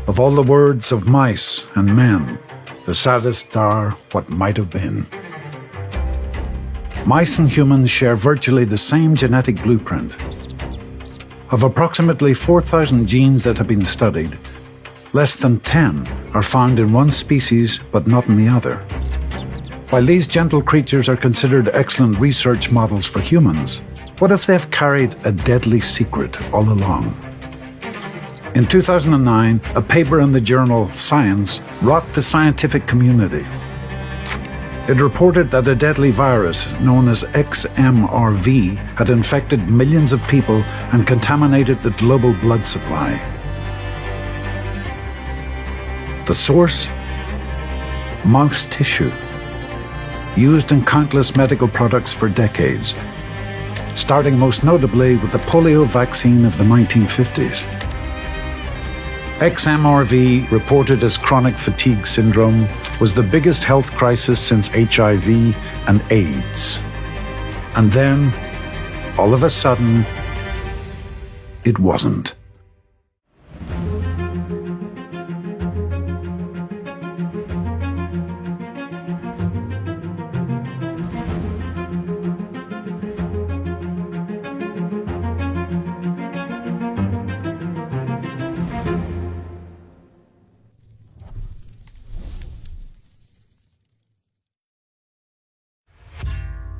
Of all the words of mice and men, the saddest are what might have been. Mice and humans share virtually the same genetic blueprint. Of approximately 4,000 genes that have been studied, less than 10 are found in one species but not in the other. While these gentle creatures are considered excellent research models for humans, what if they've carried a deadly secret all along? In 2009, a paper in the journal Science rocked the scientific community. It reported that a deadly virus known as XMRV had infected millions of people and contaminated the global blood supply. The source? Mouse tissue, used in countless medical products for decades, starting most notably with the polio vaccine of the 1950s. XMRV, reported as chronic fatigue syndrome, was the biggest health crisis since HIV and AIDS. And then, all of a sudden, it wasn't.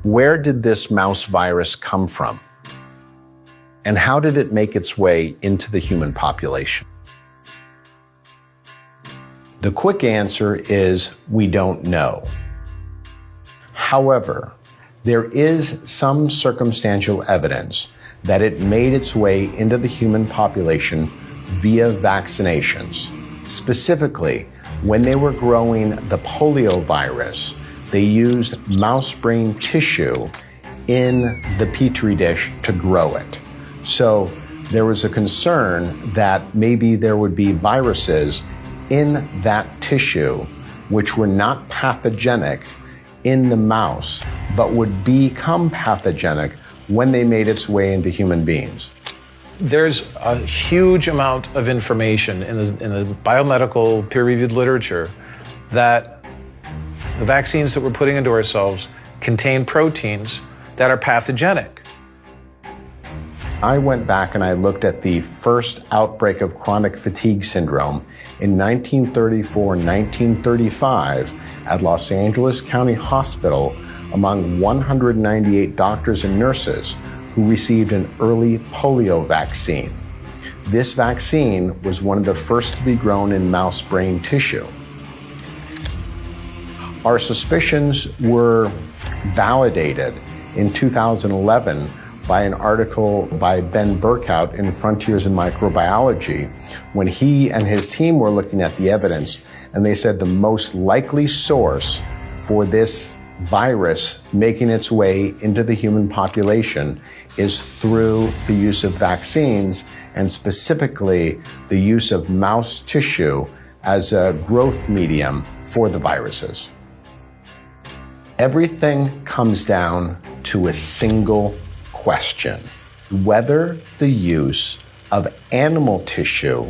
Where did this mouse virus come from? And how did it make its way into the human population? The quick answer is we don't know. However, there is some circumstantial evidence that it made its way into the human population via vaccinations. Specifically, when they were growing the polio virus, they used mouse brain tissue in the petri dish to grow it. So there was a concern that maybe there would be viruses in that tissue which were not pathogenic in the mouse, but would become pathogenic when they made its way into human beings. There's a huge amount of information in the biomedical peer-reviewed literature that the vaccines that we're putting into ourselves contain proteins that are pathogenic. I went back and I looked at the first outbreak of chronic fatigue syndrome in 1934 and 1935 at Los Angeles County Hospital among 198 doctors and nurses who received an early polio vaccine. This vaccine was one of the first to be grown in mouse brain tissue. Our suspicions were validated in 2011 by an article by Ben Burkout in Frontiers in Microbiology, when he and his team were looking at the evidence, and they said the most likely source for this virus making its way into the human population is through the use of vaccines, and specifically the use of mouse tissue as a growth medium for the viruses. Everything comes down to a single question: whether the use of animal tissue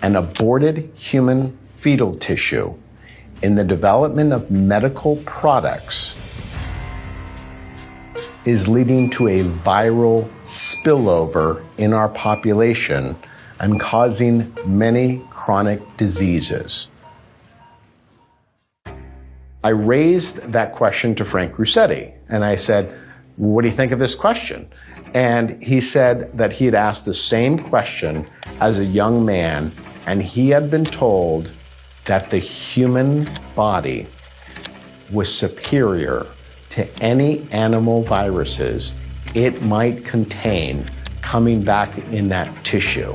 and aborted human fetal tissue in the development of medical products is leading to a viral spillover in our population and causing many chronic diseases. I raised that question to Frank Ruscetti, and I said, what do you think of this question? And he said that he had asked the same question as a young man, and he had been told that the human body was superior to any animal viruses it might contain coming back in that tissue.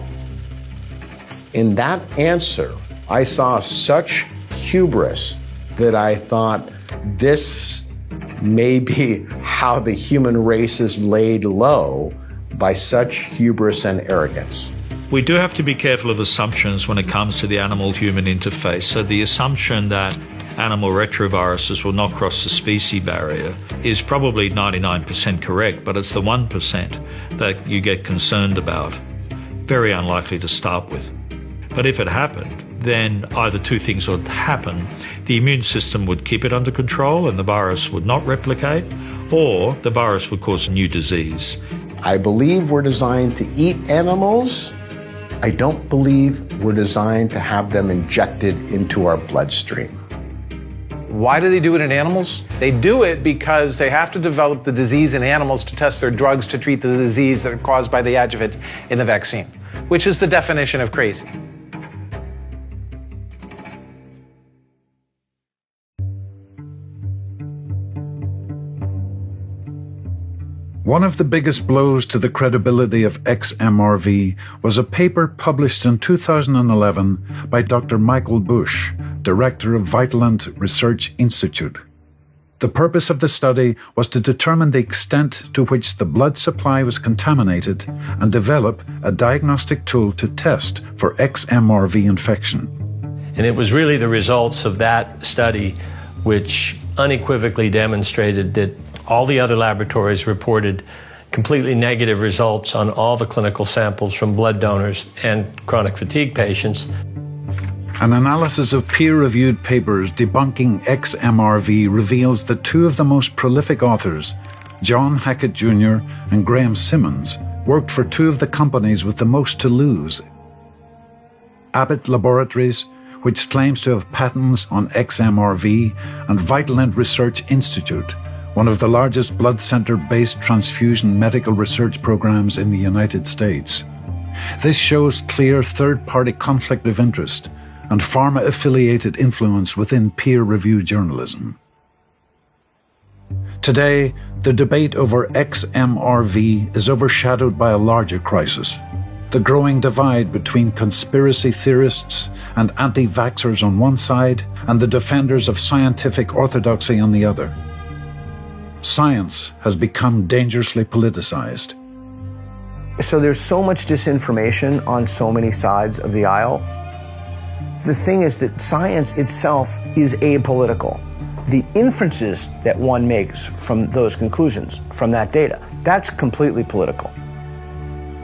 In that answer, I saw such hubris that I thought this may be how the human race is laid low, by such hubris and arrogance. We do have to be careful of assumptions when it comes to the animal-human interface. So the assumption that animal retroviruses will not cross the species barrier is probably 99% correct, but it's the 1% that you get concerned about. Very unlikely to start with. But if it happened, then either two things would happen. The immune system would keep it under control and the virus would not replicate, or the virus would cause a new disease. I believe we're designed to eat animals. I don't believe we're designed to have them injected into our bloodstream. Why do they do it in animals? They do it because they have to develop the disease in animals to test their drugs to treat the disease that are caused by the adjuvant in the vaccine, which is the definition of crazy. One of the biggest blows to the credibility of XMRV was a paper published in 2011 by Dr. Michael Bush, director of Vitalant Research Institute. The purpose of the study was to determine the extent to which the blood supply was contaminated and develop a diagnostic tool to test for XMRV infection. And it was really the results of that study which unequivocally demonstrated that all the other laboratories reported completely negative results on all the clinical samples from blood donors and chronic fatigue patients. An analysis of peer-reviewed papers debunking XMRV reveals that two of the most prolific authors, John Hackett Jr. and Graham Simmons, worked for two of the companies with the most to lose. Abbott Laboratories, which claims to have patents on XMRV, and Vitalant Research Institute, one of the largest blood center-based transfusion medical research programs in the United States. This shows clear third-party conflict of interest and pharma-affiliated influence within peer-reviewed journalism. Today, the debate over XMRV is overshadowed by a larger crisis: the growing divide between conspiracy theorists and anti-vaxxers on one side and the defenders of scientific orthodoxy on the other. Science has become dangerously politicized. So there's so much disinformation on so many sides of the aisle. The thing is that science itself is apolitical. The inferences that one makes from those conclusions, from that data, that's completely political.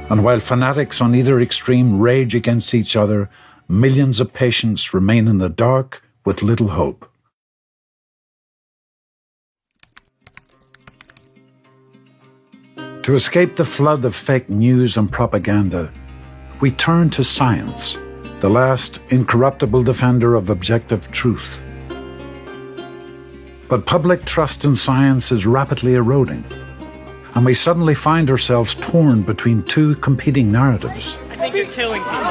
And while fanatics on either extreme rage against each other, millions of patients remain in the dark with little hope. To escape the flood of fake news and propaganda, we turn to science, the last incorruptible defender of objective truth. But public trust in science is rapidly eroding, and we suddenly find ourselves torn between two competing narratives. I think you're killing people.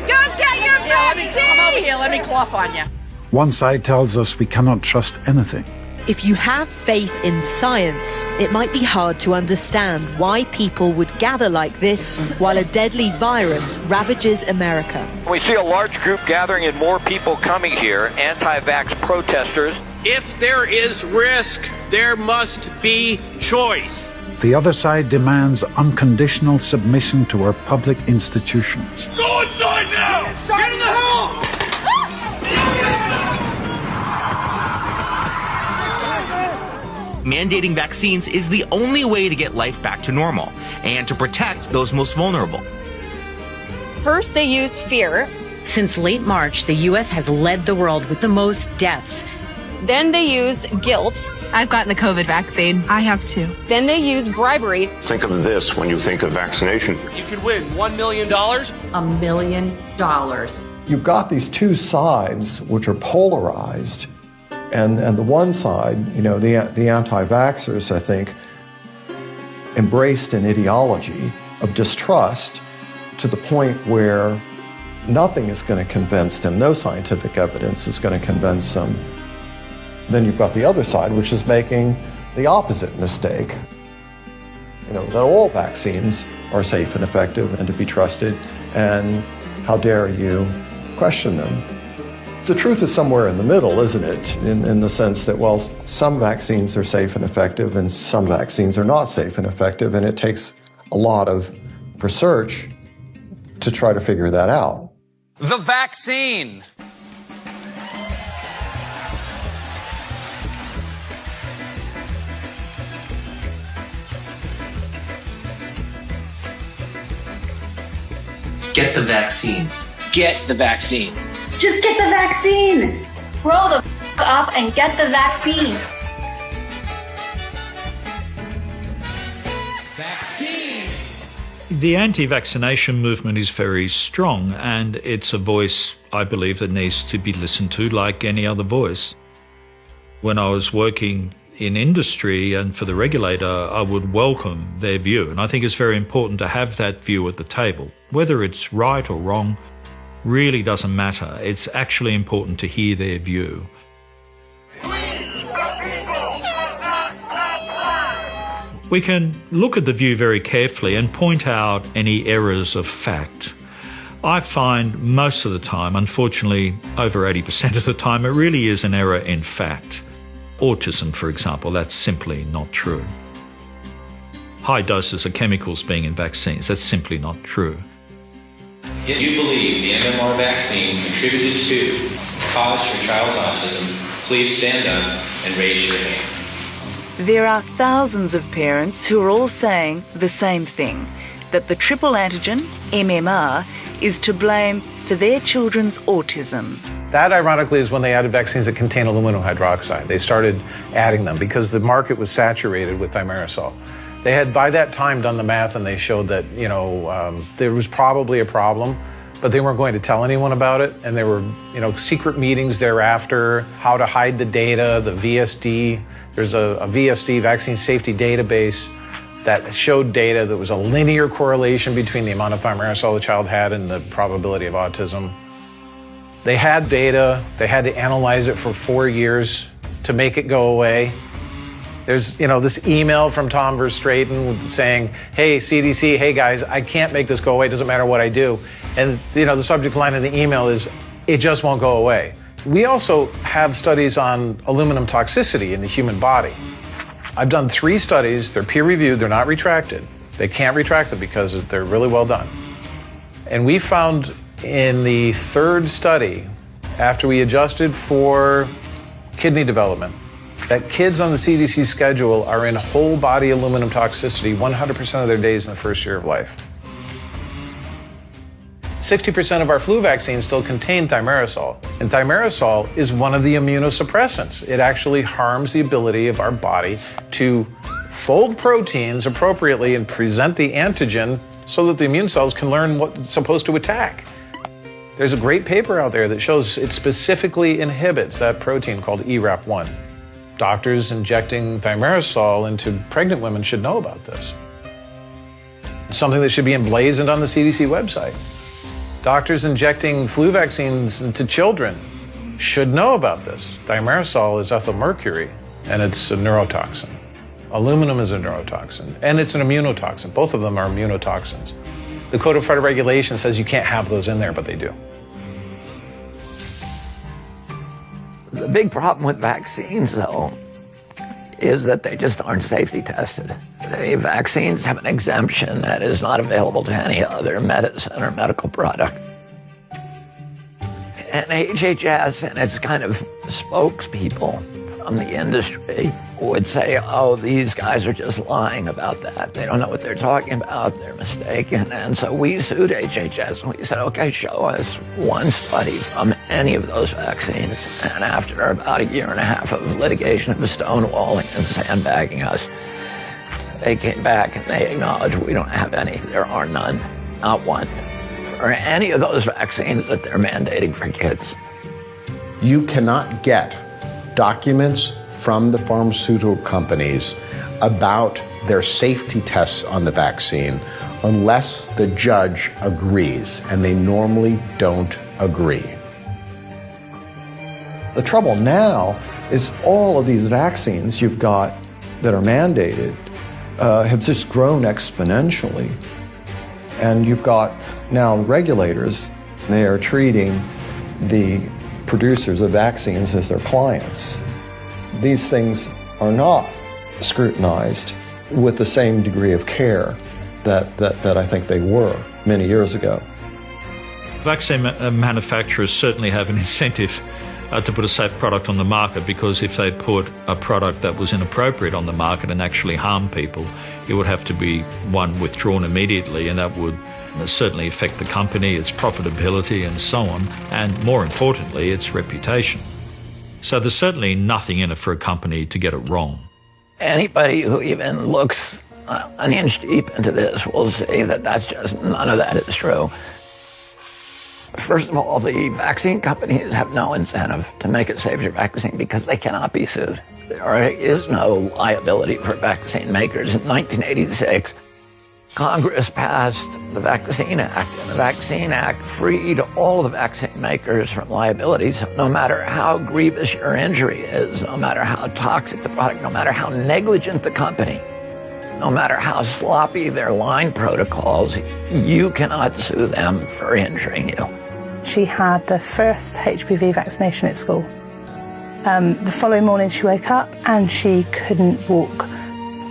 Don't get your vaccine! Come over here, let me cough on you. One side tells us we cannot trust anything. If you have faith in science, it might be hard to understand why people would gather like this while a deadly virus ravages America. We see a large group gathering and more people coming here, anti-vax protesters. If there is risk, there must be choice. The other side demands unconditional submission to our public institutions. Go inside now! Get in the house! Mandating vaccines is the only way to get life back to normal and to protect those most vulnerable. First, they used fear. Since late March, the U.S. has led the world with the most deaths. Then they use guilt. I've gotten the COVID vaccine. I have too. Then they use bribery. Think of this when you think of vaccination. You could win $1 million. $1 million. You've got these two sides which are polarized. And the one side, you know, the anti-vaxxers, I think, embraced an ideology of distrust to the point where nothing is going to convince them, no scientific evidence is going to convince them. Then you've got the other side, which is making the opposite mistake. You know, that all vaccines are safe and effective and to be trusted, and how dare you question them. The truth is somewhere in the middle, isn't it? In the sense that, well, some vaccines are safe and effective and some vaccines are not safe and effective, and it takes a lot of research to try to figure that out. The vaccine. Get the vaccine. Get the vaccine. Just get the vaccine. Grow the up and get the vaccine. The anti-vaccination movement is very strong, and it's a voice, I believe, that needs to be listened to like any other voice. When I was working in industry and for the regulator, I would welcome their view, and I think it's very important to have that view at the table. Whether it's right or wrong really doesn't matter. It's actually important to hear their view. We can look at the view very carefully and point out any errors of fact. I find most of the time, unfortunately over 80% of the time, it really is an error in fact. Autism, for example, that's simply not true. High doses of chemicals being in vaccines, that's simply not true. If you believe the MMR vaccine contributed to, caused your child's autism, please stand up and raise your hand. There are thousands of parents who are all saying the same thing, that the triple antigen, MMR, is to blame for their children's autism. That, ironically, is when they added vaccines that contain aluminum hydroxide. They started adding them because the market was saturated with thimerosal. They had, by that time, done the math, and they showed that, there was probably a problem, but they weren't going to tell anyone about it. And there were, secret meetings thereafter, how to hide the data, the VSD. There's a VSD, vaccine safety database, that showed data that was a linear correlation between the amount of thimerosal the child had and the probability of autism. They had data. They had to analyze it for 4 years to make it go away. There's, this email from Tom Verstraeten saying, hey, CDC, hey, guys, I can't make this go away. It doesn't matter what I do. And, the subject line in the email is, it just won't go away. We also have studies on aluminum toxicity in the human body. I've done 3 studies. They're peer-reviewed. They're not retracted. They can't retract them because they're really well done. And we found in the 3rd study, after we adjusted for kidney development, that kids on the CDC schedule are in whole body aluminum toxicity 100% of their days in the first year of life. 60% of our flu vaccines still contain thimerosal, and thimerosal is one of the immunosuppressants. It actually harms the ability of our body to fold proteins appropriately and present the antigen so that the immune cells can learn what it's supposed to attack. There's a great paper out there that shows it specifically inhibits that protein called ERAP1. Doctors injecting thimerosal into pregnant women should know about this. It's something that should be emblazoned on the CDC website. Doctors injecting flu vaccines into children should know about this. Thimerosal is ethyl mercury, and it's a neurotoxin. Aluminum is a neurotoxin, and it's an immunotoxin. Both of them are immunotoxins. The Code of Federal Regulations says you can't have those in there, but they do. The big problem with vaccines, though, is that they just aren't safety tested. The vaccines have an exemption that is not available to any other medicine or medical product. And HHS and its kind of spokespeople from the industry would say, oh, these guys are just lying about that. They don't know what they're talking about. They're mistaken. And so we sued HHS, and we said, okay, show us one study from any of those vaccines. And after about 1.5 years of litigation of stonewalling and sandbagging us, they came back and they acknowledged we don't have any. There are none, not one, for any of those vaccines that they're mandating for kids. You cannot get documents from the pharmaceutical companies about their safety tests on the vaccine unless the judge agrees, and they normally don't agree. The trouble now is all of these vaccines you've got that are mandated have just grown exponentially. And you've got now the regulators, they are treating the producers of vaccines as their clients. These things are not scrutinized with the same degree of care that I think they were many years ago. Vaccine manufacturers certainly have an incentive to put a safe product on the market, because if they put a product that was inappropriate on the market and actually harm people, it would have to be one withdrawn immediately, and that would certainly affect the company, its profitability, and so on, and more importantly, its reputation. So there's certainly nothing in it for a company to get it wrong. Anybody who even looks an inch deep into this will say that none of that is true. First of all, the vaccine companies have no incentive to make a safer vaccine because they cannot be sued. There is no liability for vaccine makers. In 1986, Congress passed the Vaccine Act, and the Vaccine Act freed all of the vaccine makers from liability. So no matter how grievous your injury is, no matter how toxic the product, no matter how negligent the company, no matter how sloppy their line protocols, you cannot sue them for injuring you. She had the first HPV vaccination at school. The following morning she woke up and she couldn't walk.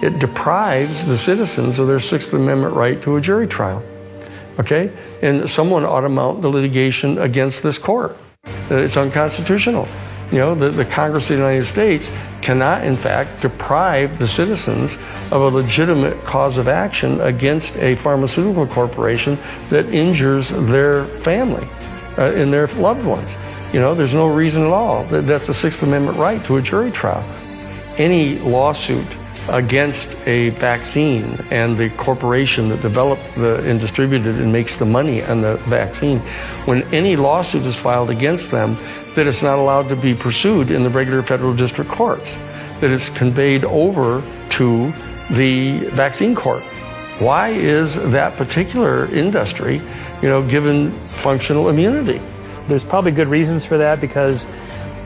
It deprives the citizens of their Sixth Amendment right to a jury trial, okay? And someone ought to mount the litigation against this court. It's unconstitutional. You know, the Congress of the United States cannot, in fact, deprive the citizens of a legitimate cause of action against a pharmaceutical corporation that injures their family and their loved ones. You know, there's no reason at all. That's a Sixth Amendment right to a jury trial. Any lawsuit against a vaccine and the corporation that developed and distributed and makes the money on the vaccine, when any lawsuit is filed against them, that it's not allowed to be pursued in the regular federal district courts, that it's conveyed over to the vaccine court. Why is that particular industry, given functional immunity? There's probably good reasons for that, because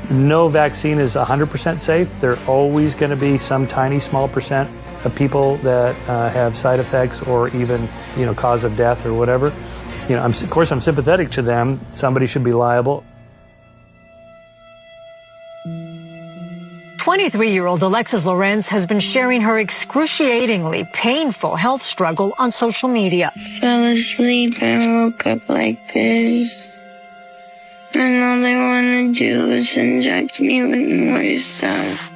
no vaccine is 100% safe. There are always going to be some tiny small percent of people that have side effects or even, cause of death or whatever. Of course, I'm sympathetic to them. Somebody should be liable. 23-year-old Alexis Lorenz has been sharing her excruciatingly painful health struggle on social media. Fell asleep and woke up like this. And all they want to do is inject me with more stuff.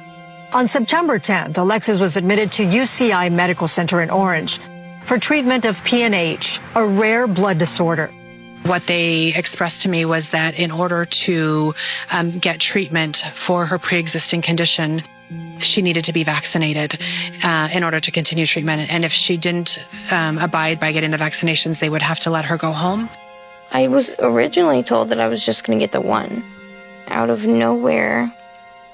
On September 10th, Alexis was admitted to UCI Medical Center in Orange for treatment of PNH, a rare blood disorder. What they expressed to me was that in order to get treatment for her pre-existing condition, she needed to be vaccinated in order to continue treatment. And if she didn't abide by getting the vaccinations, they would have to let her go home. I was originally told that I was just going to get the one. Out of nowhere,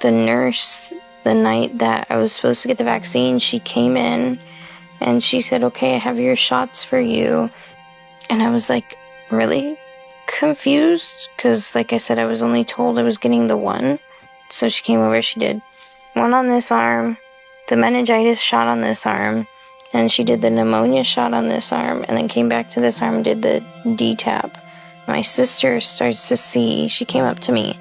the nurse, the night that I was supposed to get the vaccine, she came in and she said, "Okay, I have your shots for you." And I was like, really confused, because like I said, I was only told I was getting the one. So she came over, she did one on this arm, the meningitis shot on this arm, and she did the pneumonia shot on this arm, and then came back to this arm and did the D-tap. My sister starts to see, she came up to me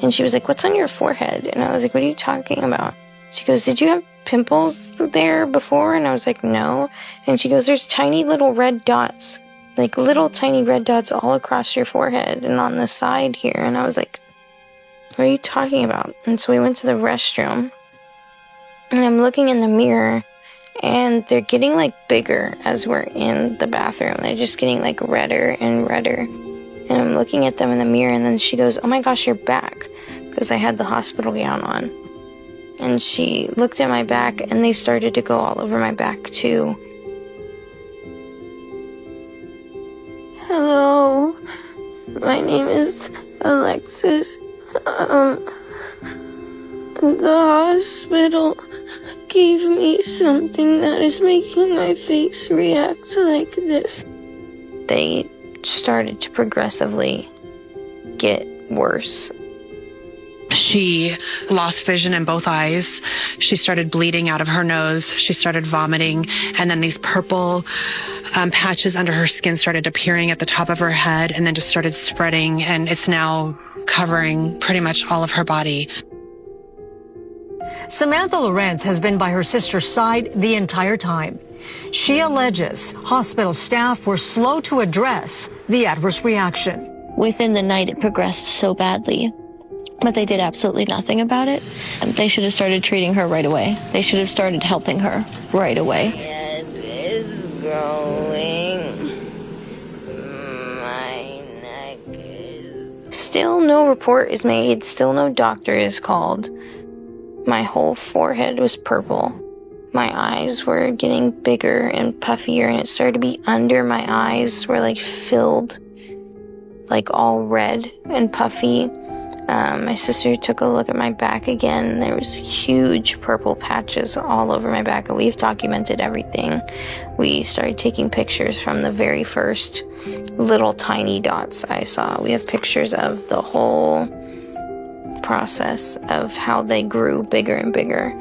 and she was like, "What's on your forehead?" And I was like, "What are you talking about?" She goes, "Did you have pimples there before?" And I was like, "No." And she goes, "There's tiny little red dots, like little tiny red dots all across your forehead and on the side here." And I was like, "What are you talking about?" And so we went to the restroom and I'm looking in the mirror and they're getting like bigger as we're in the bathroom. They're just getting like redder and redder. And I'm looking at them in the mirror, and then she goes, "Oh my gosh, your back," because I had the hospital gown on. And she looked at my back, and they started to go all over my back too. "Hello, my name is Alexis. The hospital gave me something that is making my face react like this." They started to progressively get worse. She lost vision in both eyes. She started bleeding out of her nose. She started vomiting. And then these purple patches under her skin started appearing at the top of her head and then just started spreading. And it's now covering pretty much all of her body. Samantha Lorenz has been by her sister's side the entire time. She alleges hospital staff were slow to address the adverse reaction. Within the night, it progressed so badly, but they did absolutely nothing about it. They should have started treating her right away. They should have started helping her right away. It is going Still no report is made, still no doctor is called. My whole forehead was purple. My eyes were getting bigger and puffier, and it started to be under my eyes were like filled, like all red and puffy. My sister took a look at my back again, and there was huge purple patches all over my back, and we've documented everything. We started taking pictures from the very first little tiny dots I saw. We have pictures of the whole process of how they grew bigger and bigger.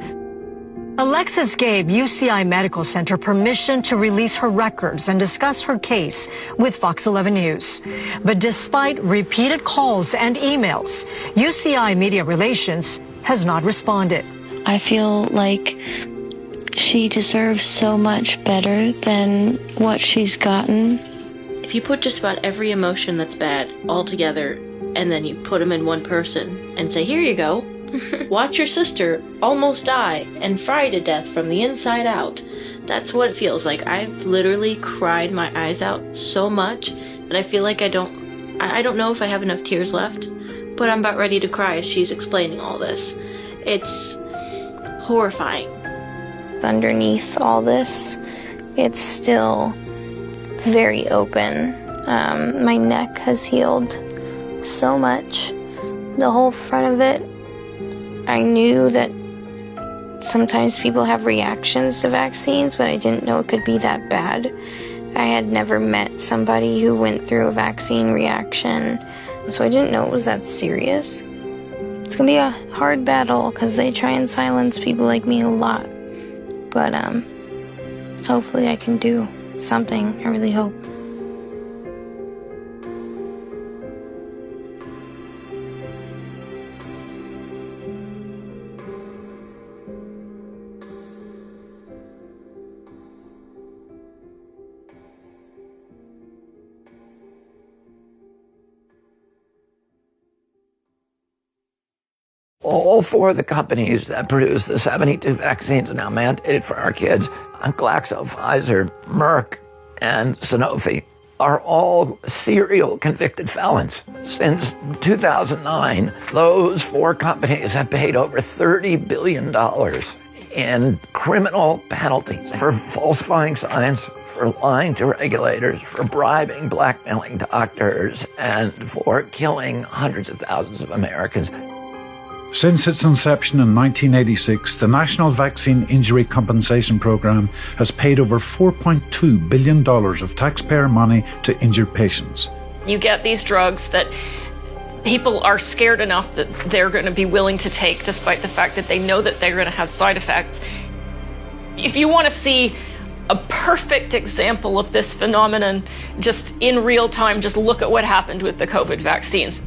Alexis gave UCI Medical Center permission to release her records and discuss her case with Fox 11 News. But despite repeated calls and emails, UCI Media Relations has not responded. I feel like she deserves so much better than what she's gotten. If you put just about every emotion that's bad all together, and then you put them in one person and say, here you go, watch your sister almost die and fry to death from the inside out. That's what it feels like. I've literally cried my eyes out so much that I feel like I don't know if I have enough tears left, but I'm about ready to cry as she's explaining all this. It's horrifying. Underneath all this, it's still very open. My neck has healed so much. The whole front of it. I knew that sometimes people have reactions to vaccines, but I didn't know it could be that bad. I had never met somebody who went through a vaccine reaction, so I didn't know it was that serious. It's gonna be a hard battle because they try and silence people like me a lot. But hopefully I can do something. I really hope. All four of the companies that produce the 72 vaccines are now mandated for our kids. Glaxo, Pfizer, Merck, and Sanofi are all serial convicted felons. Since 2009, those four companies have paid over $30 billion in criminal penalties for falsifying science, for lying to regulators, for bribing, blackmailing doctors, and for killing hundreds of thousands of Americans. Since its inception in 1986, the National Vaccine Injury Compensation Program has paid over $4.2 billion of taxpayer money to injured patients. You get these drugs that people are scared enough that they're going to be willing to take, despite the fact that they know that they're going to have side effects. If you want to see a perfect example of this phenomenon, just in real time, just look at what happened with the COVID vaccines.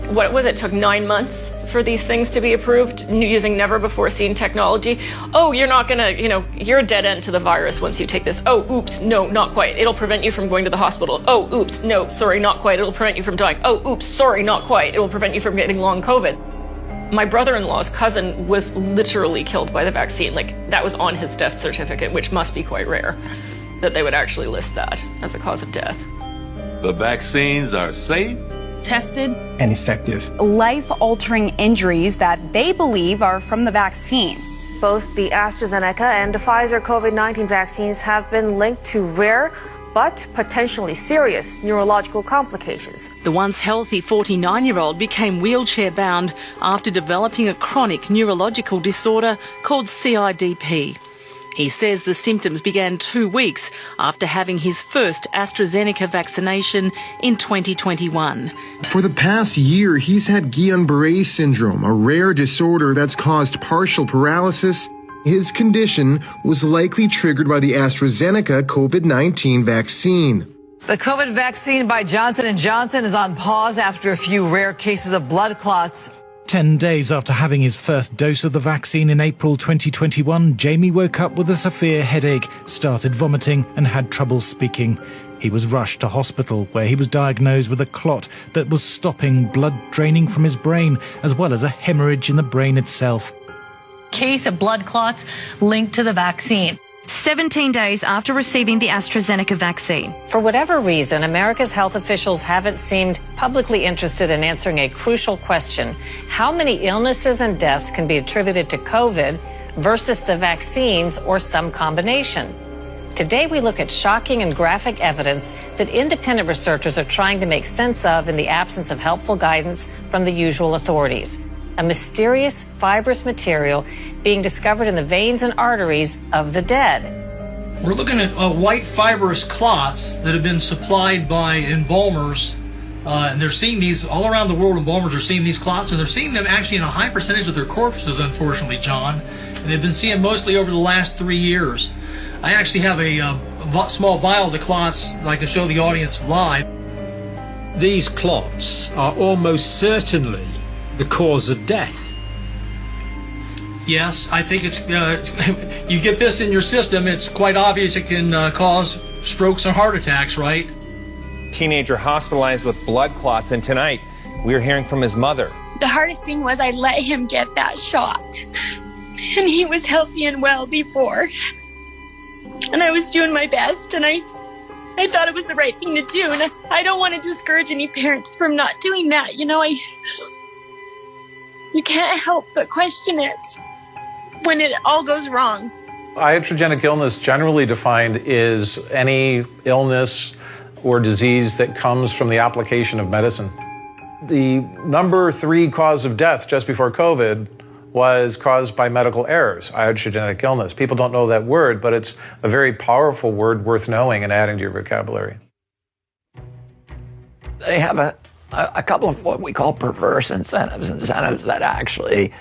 What was it? Took 9 months for these things to be approved using never before seen technology. Oh, you're not gonna, you're a dead end to the virus once you take this. Oh, oops, no, not quite. It'll prevent you from going to the hospital. Oh, oops, no, sorry, not quite. It'll prevent you from dying. Oh, oops, sorry, not quite. It will prevent you from getting long COVID. My brother-in-law's cousin was literally killed by the vaccine. Like, that was on his death certificate, which must be quite rare that they would actually list that as a cause of death. The vaccines are safe, tested, and effective. Life-altering injuries that they believe are from the vaccine. Both the AstraZeneca and the Pfizer COVID-19 vaccines have been linked to rare but potentially serious neurological complications. The once healthy 49-year-old became wheelchair-bound after developing a chronic neurological disorder called CIDP. He says the symptoms began 2 weeks after having his first AstraZeneca vaccination in 2021. For the past year, he's had Guillain-Barré syndrome, a rare disorder that's caused partial paralysis. His condition was likely triggered by the AstraZeneca COVID-19 vaccine. The COVID vaccine by Johnson & Johnson is on pause after a few rare cases of blood clots. 10 days after having his first dose of the vaccine in April 2021, Jamie woke up with a severe headache, started vomiting and had trouble speaking. He was rushed to hospital where he was diagnosed with a clot that was stopping blood draining from his brain, as well as a hemorrhage in the brain itself. Case of blood clots linked to the vaccine. 17 days after receiving the AstraZeneca vaccine. For whatever reason, America's health officials haven't seemed publicly interested in answering a crucial question: how many illnesses and deaths can be attributed to COVID versus the vaccines or some combination? Today, we look at shocking and graphic evidence that independent researchers are trying to make sense of in the absence of helpful guidance from the usual authorities. A mysterious fibrous material being discovered in the veins and arteries of the dead. We're looking at white fibrous clots that have been supplied by embalmers, and they're seeing these all around the world. Embalmers are seeing these clots, and they're seeing them actually in a high percentage of their corpses, unfortunately, John. And they've been seeing mostly over the last 3 years. I actually have a small vial of the clots that I can show the audience live. These clots are almost certainly the cause of death. Yes, I think it's you get this in your system, it's quite obvious it can cause strokes and heart attacks, right? Teenager hospitalized with blood clots, and tonight we are hearing from his mother. The hardest thing was I let him get that shot, and he was healthy and well before, and I was doing my best, and I thought it was the right thing to do, and I don't want to discourage any parents from not doing that. You know, you can't help but question it when it all goes wrong. Iatrogenic illness, generally defined, is any illness or disease that comes from the application of medicine. The number 3 cause of death just before COVID was caused by medical errors, iatrogenic illness. People don't know that word, but it's a very powerful word worth knowing and adding to your vocabulary. They have a couple of what we call perverse incentives that actually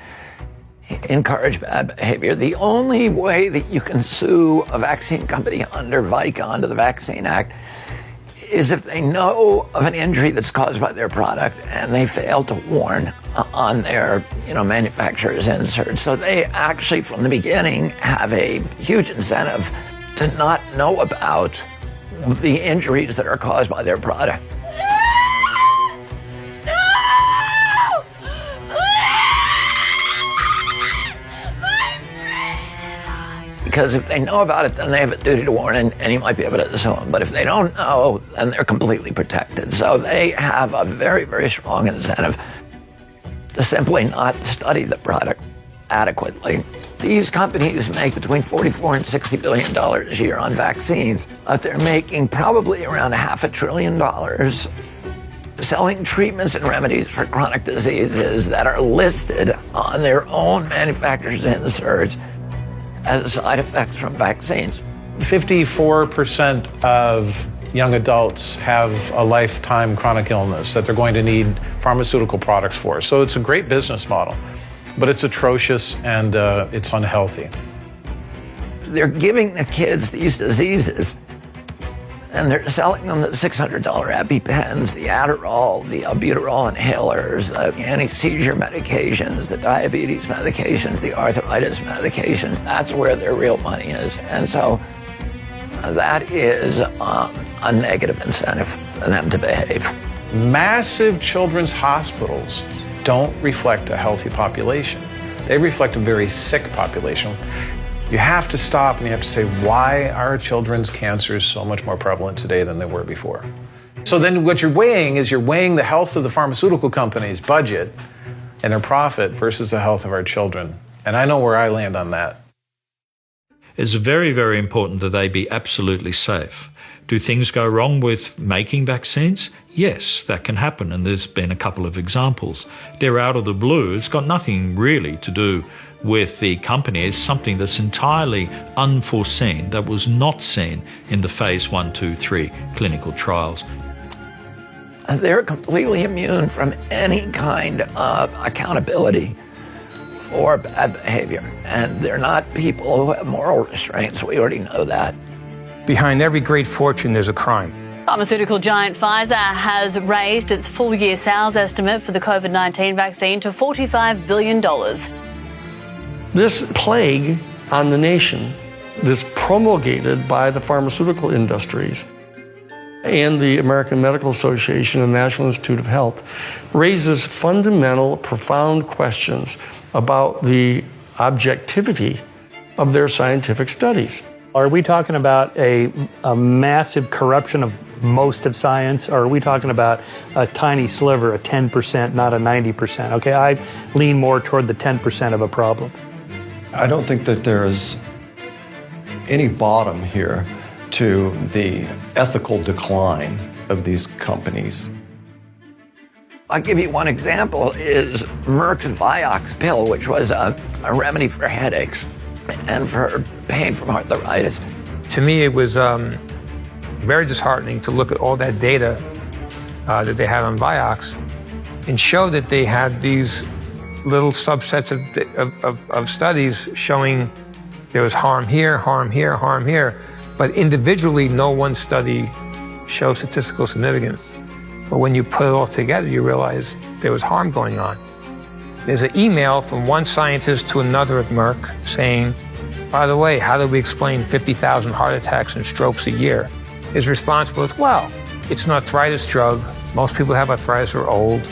encourage bad behavior. The only way that you can sue a vaccine company under VICA, under the Vaccine Act, is if they know of an injury that's caused by their product and they fail to warn on their manufacturer's insert. So they actually, from the beginning, have a huge incentive to not know about the injuries that are caused by their product. Because if they know about it, then they have a duty to warn, and you might be able to sue them. But if they don't know, then they're completely protected. So they have a very, very strong incentive to simply not study the product adequately. These companies make between $44 and $60 billion a year on vaccines. They're making probably around $500 billion selling treatments and remedies for chronic diseases that are listed on their own manufacturer's inserts as side effects from vaccines. 54% of young adults have a lifetime chronic illness that they're going to need pharmaceutical products for. So it's a great business model, but it's atrocious and it's unhealthy. They're giving the kids these diseases and they're selling them the $600 EpiPens, the Adderall, the albuterol inhalers, the anti-seizure medications, the diabetes medications, the arthritis medications. That's where their real money is. And so that is a negative incentive for them to behave. Massive children's hospitals don't reflect a healthy population. They reflect a very sick population. You have to stop and you have to say, why are children's cancers so much more prevalent today than they were before? So then what you're weighing is you're weighing the health of the pharmaceutical company's budget and their profit versus the health of our children. And I know where I land on that. It's very, very important that they be absolutely safe. Do things go wrong with making vaccines? Yes, that can happen, and there's been a couple of examples. They're out of the blue. It's got nothing really to do with the company. It's something that's entirely unforeseen, that was not seen in the phase 1, 2, 3 clinical trials. They're completely immune from any kind of accountability for bad behavior, and they're not people who have moral restraints. We already know that. Behind every great fortune, there's a crime. Pharmaceutical giant Pfizer has raised its full-year sales estimate for the COVID-19 vaccine to $45 billion. This plague on the nation, this promulgated by the pharmaceutical industries and the American Medical Association and National Institute of Health, raises fundamental, profound questions about the objectivity of their scientific studies. Are we talking about a massive corruption of most of science, or are we talking about a tiny sliver, a 10%, not a 90%? Okay, I lean more toward the 10% of a problem. I don't think that there is any bottom here to the ethical decline of these companies. I'll give you one example, is Merck's Vioxx pill, which was a remedy for headaches and for pain from arthritis. To me, it was very disheartening to look at all that data that they had on Vioxx and show that they had these little subsets of studies showing there was harm here, harm here, harm here. But individually, no one study shows statistical significance. But when you put it all together, you realize there was harm going on. There's an email from one scientist to another at Merck saying, by the way, how do we explain 50,000 heart attacks and strokes a year? His response was, well, it's an arthritis drug. Most people who have arthritis are old.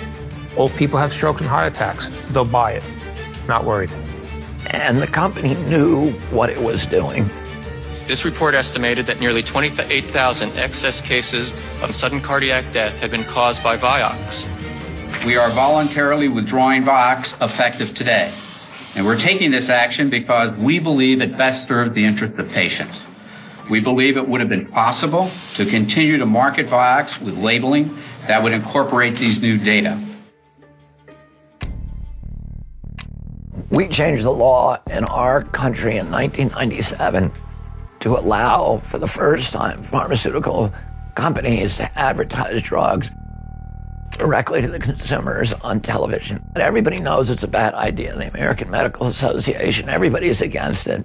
Old people have strokes and heart attacks. They'll buy it. Not worried. And the company knew what it was doing. This report estimated that nearly 28,000 excess cases of sudden cardiac death had been caused by Vioxx. We are voluntarily withdrawing Vioxx effective today. And we're taking this action because we believe it best serves the interest of patients. We believe it would have been possible to continue to market Vioxx with labeling that would incorporate these new data. We changed the law in our country in 1997 to allow, for the first time, pharmaceutical companies to advertise drugs directly to the consumers on television. And everybody knows it's a bad idea. The American Medical Association, everybody's against it.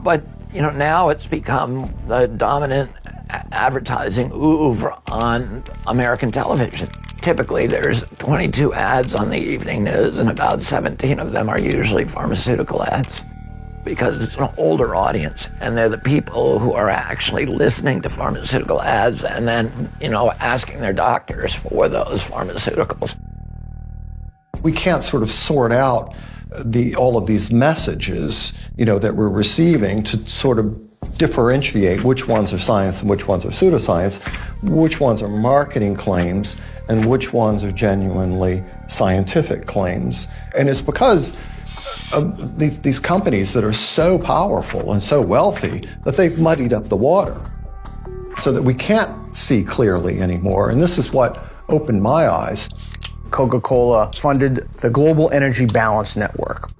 But now it's become the dominant advertising oeuvre on American television. Typically, there's 22 ads on the evening news, and about 17 of them are usually pharmaceutical ads, because it's an older audience, and they're the people who are actually listening to pharmaceutical ads and then, asking their doctors for those pharmaceuticals. We can't sort of sort out all of these messages, that we're receiving to sort of differentiate which ones are science and which ones are pseudoscience, which ones are marketing claims, and which ones are genuinely scientific claims. And it's because of these companies that are so powerful and so wealthy that they've muddied up the water so that we can't see clearly anymore. And this is what opened my eyes. Coca-Cola funded the Global Energy Balance Network,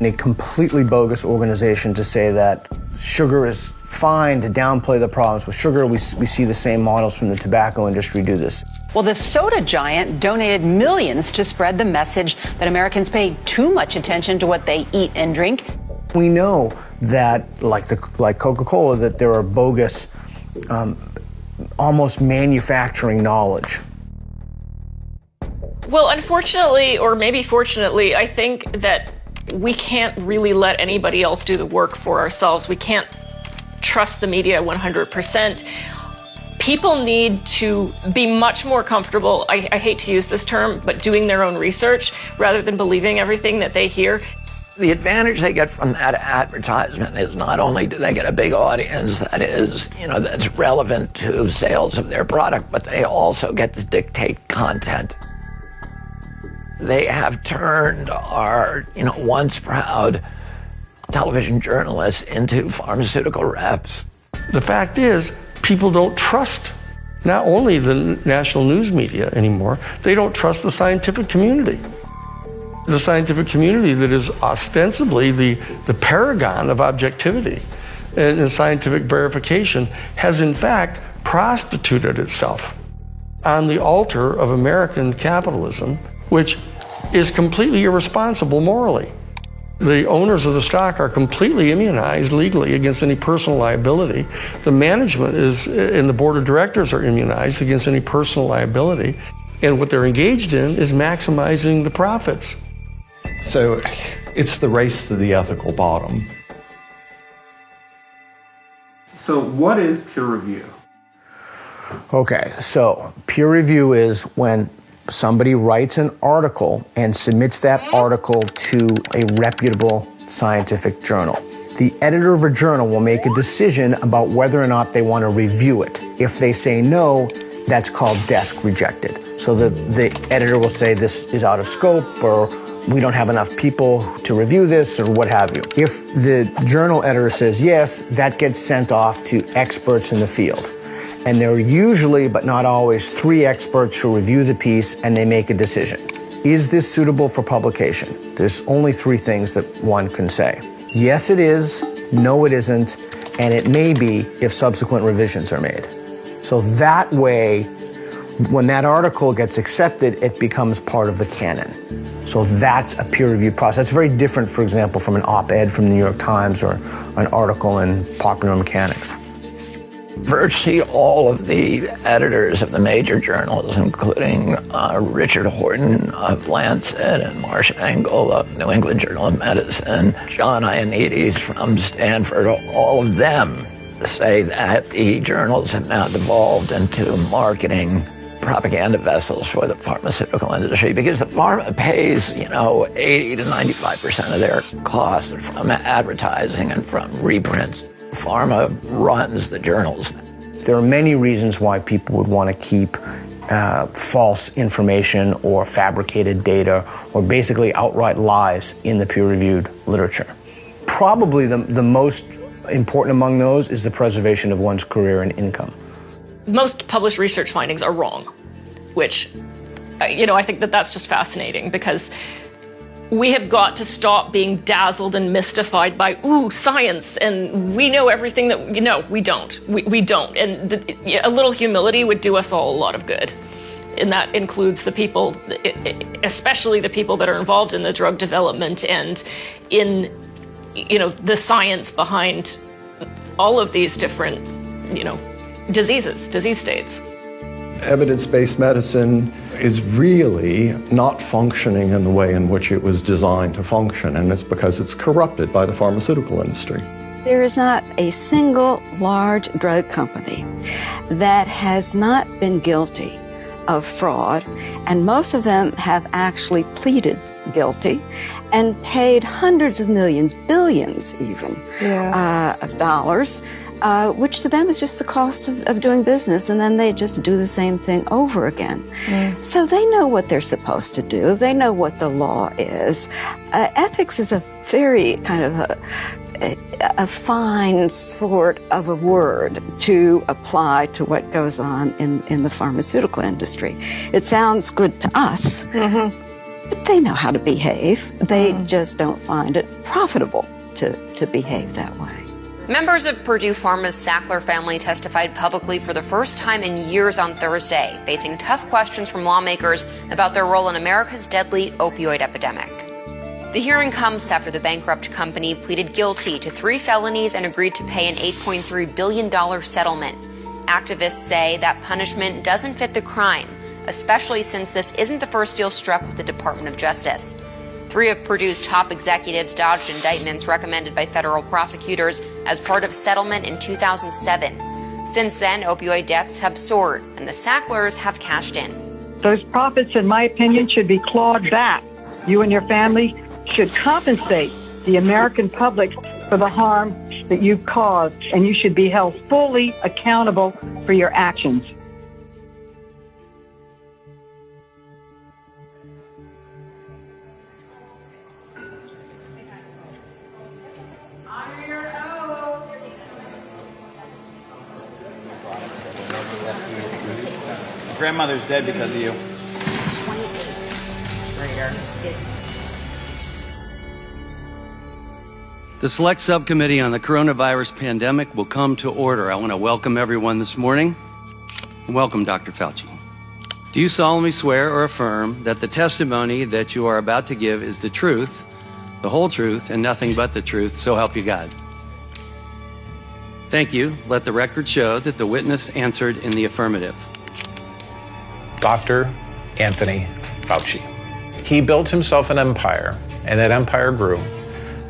a completely bogus organization to say that sugar is fine, to downplay the problems with sugar. We see the same models from the tobacco industry do this. Well, the soda giant donated millions to spread the message that Americans pay too much attention to what they eat and drink. We know that, like Coca-Cola, that there are bogus, almost manufacturing knowledge. Well, unfortunately, or maybe fortunately, I think that we can't really let anybody else do the work for ourselves. We can't trust the media 100%. People need to be much more comfortable, I hate to use this term, but doing their own research rather than believing everything that they hear. The advantage they get from that advertisement is not only do they get a big audience that is, that's relevant to sales of their product, but they also get to dictate content. They have turned our, once proud television journalists into pharmaceutical reps. The fact is, people don't trust not only the national news media anymore, they don't trust the scientific community. The scientific community that is ostensibly the paragon of objectivity and scientific verification has in fact prostituted itself on the altar of American capitalism, which is completely irresponsible morally. The owners of the stock are completely immunized legally against any personal liability. The management and the board of directors are immunized against any personal liability. And what they're engaged in is maximizing the profits. So it's the race to the ethical bottom. So what is peer review? Okay, so peer review is when somebody writes an article and submits that article to a reputable scientific journal. The editor of a journal will make a decision about whether or not they want to review it. If they say no, that's called desk rejected. So the editor will say this is out of scope, or we don't have enough people to review this, or what have you. If the journal editor says yes, that gets sent off to experts in the field. And there are usually, but not always, 3 experts who review the piece and they make a decision. Is this suitable for publication? There's only 3 things that one can say. Yes, it is. No, it isn't. And it may be if subsequent revisions are made. So that way, when that article gets accepted, it becomes part of the canon. So that's a peer-reviewed process. It's very different, for example, from an op-ed from the New York Times or an article in Popular Mechanics. Virtually all of the editors of the major journals, including Richard Horton of Lancet and Marcia Engel of New England Journal of Medicine, John Ioannidis from Stanford, all of them say that the journals have now devolved into marketing propaganda vessels for the pharmaceutical industry, because the pharma pays, 80 to 95% of their costs from advertising and from reprints. Pharma runs the journals. There are many reasons why people would want to keep false information or fabricated data or basically outright lies in the peer-reviewed literature. Probably the most important among those is the preservation of one's career and income. Most published research findings are wrong, which, I think that's just fascinating, because we have got to stop being dazzled and mystified by, science, and we know everything that, we don't. We don't. And a little humility would do us all a lot of good. And that includes the people, especially the people that are involved in the drug development and in, the science behind all of these different, disease states. Evidence-based medicine is really not functioning in the way in which it was designed to function, and it's because it's corrupted by the pharmaceutical industry. There is not a single large drug company that has not been guilty of fraud, and most of them have actually pleaded guilty and paid hundreds of millions, billions even, of dollars, which to them is just the cost of doing business, and then they just do the same thing over again. So they know what they're supposed to do. They know what the law is. Ethics is a very kind of a fine sort of a word to apply to what goes on in the pharmaceutical industry. It sounds good to us, but they know how to behave. They just don't find it profitable to behave that way. Members of Purdue Pharma's Sackler family testified publicly for the first time in years on Thursday, facing tough questions from lawmakers about their role in America's deadly opioid epidemic. The hearing comes after the bankrupt company pleaded guilty to 3 felonies and agreed to pay an $8.3 billion settlement. Activists say that punishment doesn't fit the crime, especially since this isn't the first deal struck with the Department of Justice. 3 of Purdue's top executives dodged indictments recommended by federal prosecutors as part of settlement in 2007. Since then, opioid deaths have soared, and the Sacklers have cashed in. Those profits, in my opinion, should be clawed back. You and your family should compensate the American public for the harm that you've caused, and you should be held fully accountable for your actions. Grandmother's dead because of you. 28. Traitor. The Select Subcommittee on the Coronavirus Pandemic will come to order. I want to welcome everyone this morning. Welcome, Dr. Fauci. Do you solemnly swear or affirm that the testimony that you are about to give is the truth, the whole truth, and nothing but the truth, so help you God? Thank you. Let the record show that the witness answered in the affirmative. Dr. Anthony Fauci. He built himself an empire, and that empire grew.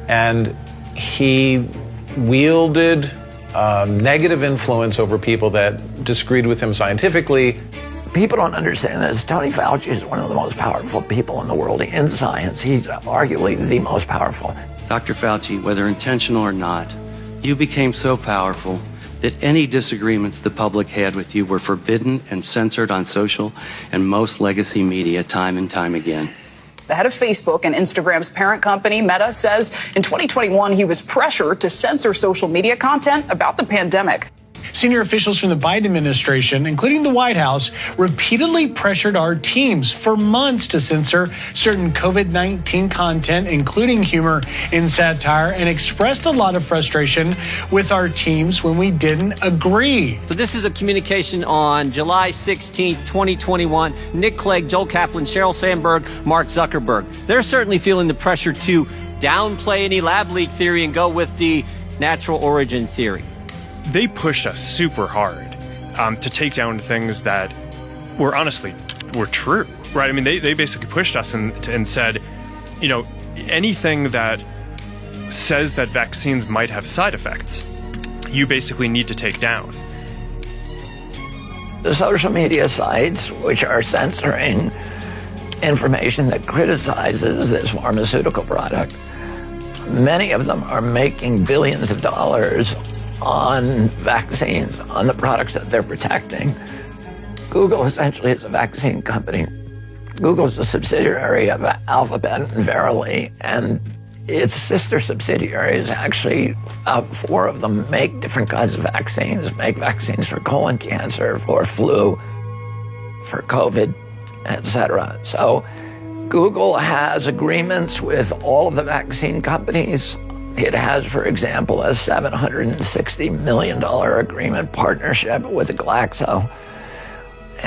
And he wielded negative influence over people that disagreed with him scientifically. People don't understand this. Tony Fauci is one of the most powerful people in the world in science. He's arguably the most powerful. Dr. Fauci, whether intentional or not, you became so powerful that any disagreements the public had with you were forbidden and censored on social and most legacy media time and time again. The head of Facebook and Instagram's parent company, Meta, says in 2021 he was pressured to censor social media content about the pandemic. Senior officials from the Biden administration, including the White House, repeatedly pressured our teams for months to censor certain COVID-19 content, including humor and satire, and expressed a lot of frustration with our teams when we didn't agree. So this is a communication on July 16th, 2021. Nick Clegg, Joel Kaplan, Sheryl Sandberg, Mark Zuckerberg. They're certainly feeling the pressure to downplay any lab leak theory and go with the natural origin theory. They pushed us super hard to take down things that were true, right? I mean, they basically pushed us and said, you know, anything that says that vaccines might have side effects, you basically need to take down. The social media sites, which are censoring information that criticizes this pharmaceutical product, many of them are making billions of dollars on vaccines, on the products that they're protecting. Google essentially is a vaccine company. Google's a subsidiary of Alphabet and Verily, and its sister subsidiaries, actually 4 of them, make different kinds of vaccines, make vaccines for colon cancer, for flu, for COVID, etc. So Google has agreements with all of the vaccine companies. It has, for example, a $760 million agreement partnership with Glaxo,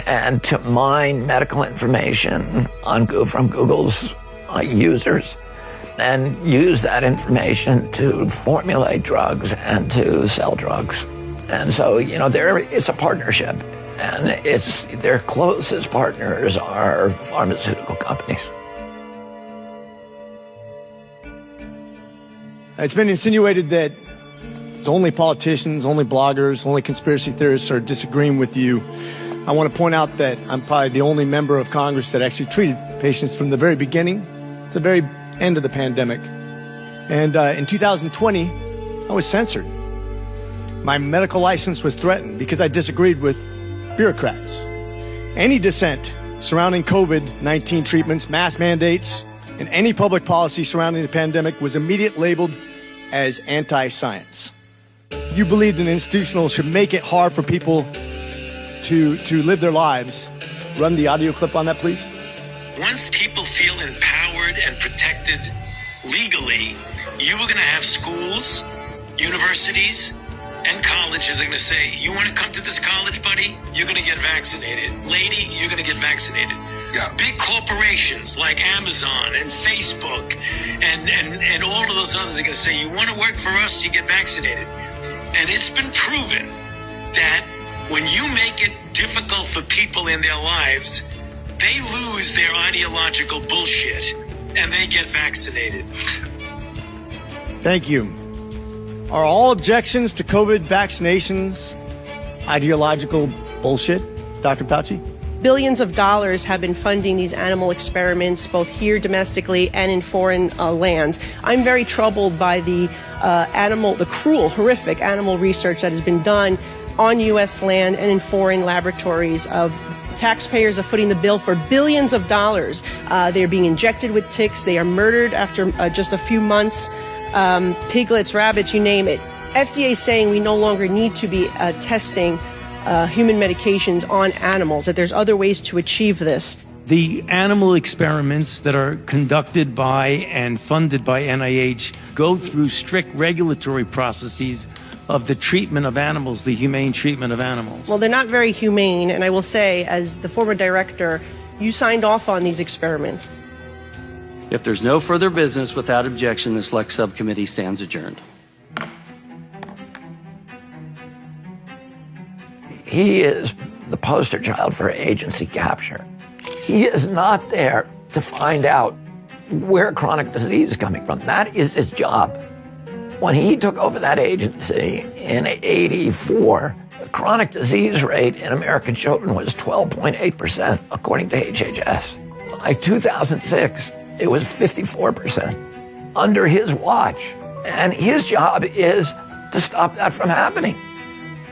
and to mine medical information from Google's users and use that information to formulate drugs and to sell drugs. And so, you know, it's a partnership, and their closest partners are pharmaceutical companies. It's been insinuated that it's only politicians, only bloggers, only conspiracy theorists are disagreeing with you. I want to point out that I'm probably the only member of Congress that actually treated patients from the very beginning to the very end of the pandemic. And in 2020, I was censored. My medical license was threatened because I disagreed with bureaucrats. Any dissent surrounding COVID-19 treatments, mask mandates, and any public policy surrounding the pandemic was immediately labeled as anti-science. You believed an institutional should make it hard for people to live their lives. Run the audio clip on that, please. Once people feel empowered and protected legally, you are going to have schools, universities, and colleges are going to say, you want to come to this college, buddy? You're going to get vaccinated. Lady, you're going to get vaccinated. Yeah. Big corporations like Amazon and Facebook and all of those others are going to say, you want to work for us, you get vaccinated. And it's been proven that when you make it difficult for people in their lives, they lose their ideological bullshit and they get vaccinated. Thank you. Are all objections to COVID vaccinations ideological bullshit, Dr. Fauci? Billions of dollars have been funding these animal experiments, both here domestically and in foreign lands. I'm very troubled by the cruel, horrific animal research that has been done on U.S. land and in foreign laboratories. Taxpayers are footing the bill for billions of dollars. They are being injected with ticks. They are murdered after just a few months. Piglets, rabbits, you name it. FDA is saying we no longer need to be testing human medications on animals, that there's other ways to achieve this. The animal experiments that are conducted by and funded by NIH go through strict regulatory processes of the treatment of animals, the humane treatment of animals. Well, they're not very humane, and I will say, as the former director, you signed off on these experiments. If there's no further business without objection, the Select Subcommittee stands adjourned. He is the poster child for agency capture. He is not there to find out where chronic disease is coming from. That is his job. When he took over that agency in '84, the chronic disease rate in American children was 12.8%, according to HHS. By 2006, it was 54%. under his watch. And his job is to stop that from happening.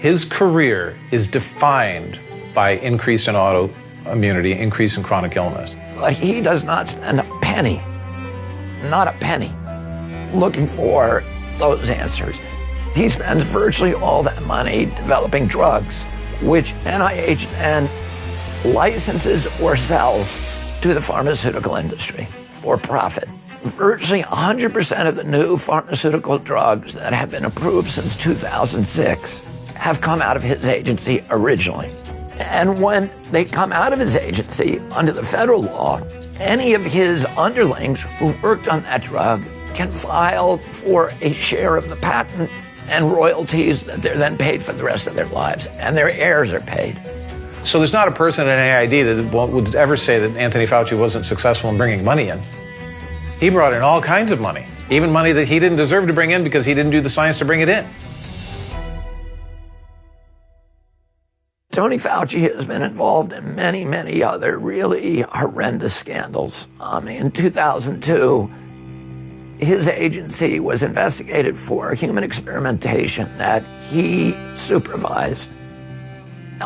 His career is defined by increase in autoimmunity, increase in chronic illness. But he does not spend a penny, not a penny, looking for those answers. He spends virtually all that money developing drugs, which NIH then licenses or sells to the pharmaceutical industry for profit. Virtually 100% of the new pharmaceutical drugs that have been approved since 2006 have come out of his agency originally. And when they come out of his agency under the federal law, any of his underlings who worked on that drug can file for a share of the patent and royalties that they're then paid for the rest of their lives, and their heirs are paid. So there's not a person at AID that would ever say that Anthony Fauci wasn't successful in bringing money in. He brought in all kinds of money, even money that he didn't deserve to bring in because he didn't do the science to bring it in. Tony Fauci has been involved in many, many other really horrendous scandals. In 2002, his agency was investigated for human experimentation that he supervised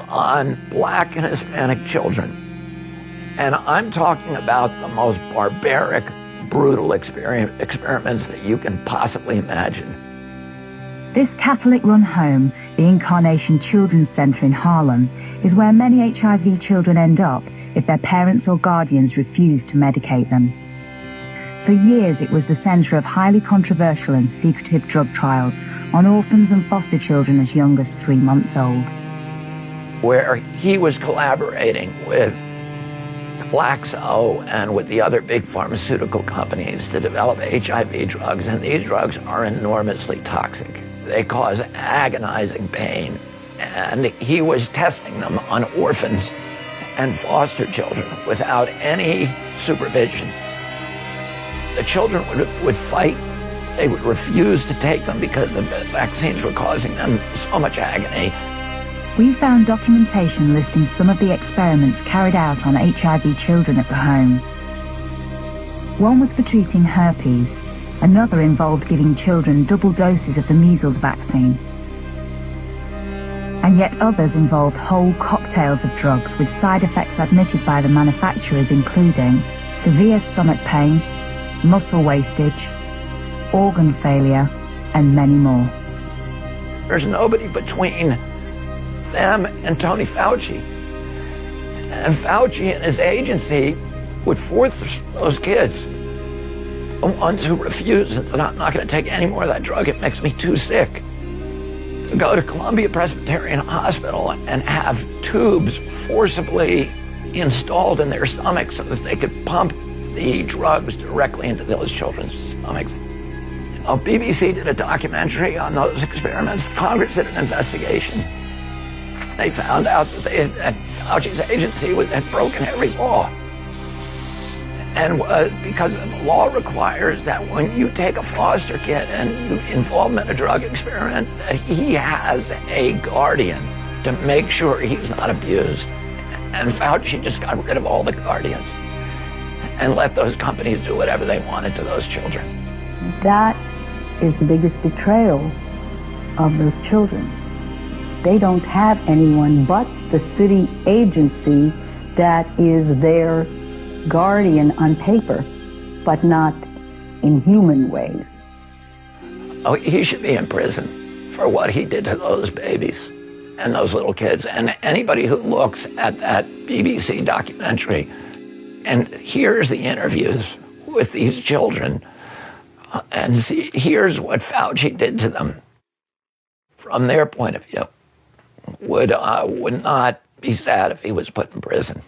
on Black and Hispanic children. And I'm talking about the most barbaric, brutal experiments that you can possibly imagine. This Catholic-run home, the Incarnation Children's Centre in Harlem, is where many HIV children end up if their parents or guardians refuse to medicate them. For years, it was the centre of highly controversial and secretive drug trials on orphans and foster children as young as 3 months old. Where he was collaborating with Glaxo and with the other big pharmaceutical companies to develop HIV drugs, and these drugs are enormously toxic. They cause agonizing pain, and he was testing them on orphans and foster children without any supervision. The children would fight. They would refuse to take them because the vaccines were causing them so much agony. We found documentation listing some of the experiments carried out on HIV children at the home. One was for treating herpes. Another involved giving children double doses of the measles vaccine. And yet others involved whole cocktails of drugs with side effects admitted by the manufacturers, including severe stomach pain, muscle wastage, organ failure, and many more. There's nobody between them and Tony Fauci. And Fauci and his agency would force those kids, the ones who refuse and said, I'm not going to take any more of that drug, it makes me too sick, to go to Columbia Presbyterian Hospital and have tubes forcibly installed in their stomachs so that they could pump the drugs directly into those children's stomachs. BBC did a documentary on those experiments. Congress did an investigation. They found out that Fauci's agency had broken every law. And because the law requires that when you take a foster kid and you involve him in a drug experiment, that he has a guardian to make sure he's not abused. And Fauci just got rid of all the guardians and let those companies do whatever they wanted to those children. That is the biggest betrayal of those children. They don't have anyone but the city agency that is their guardian on paper, but not in human ways. Oh, he should be in prison for what he did to those babies and those little kids. And anybody who looks at that BBC documentary and hears the interviews with these children and hears what Fauci did to them from their point of view would not be sad if he was put in prison.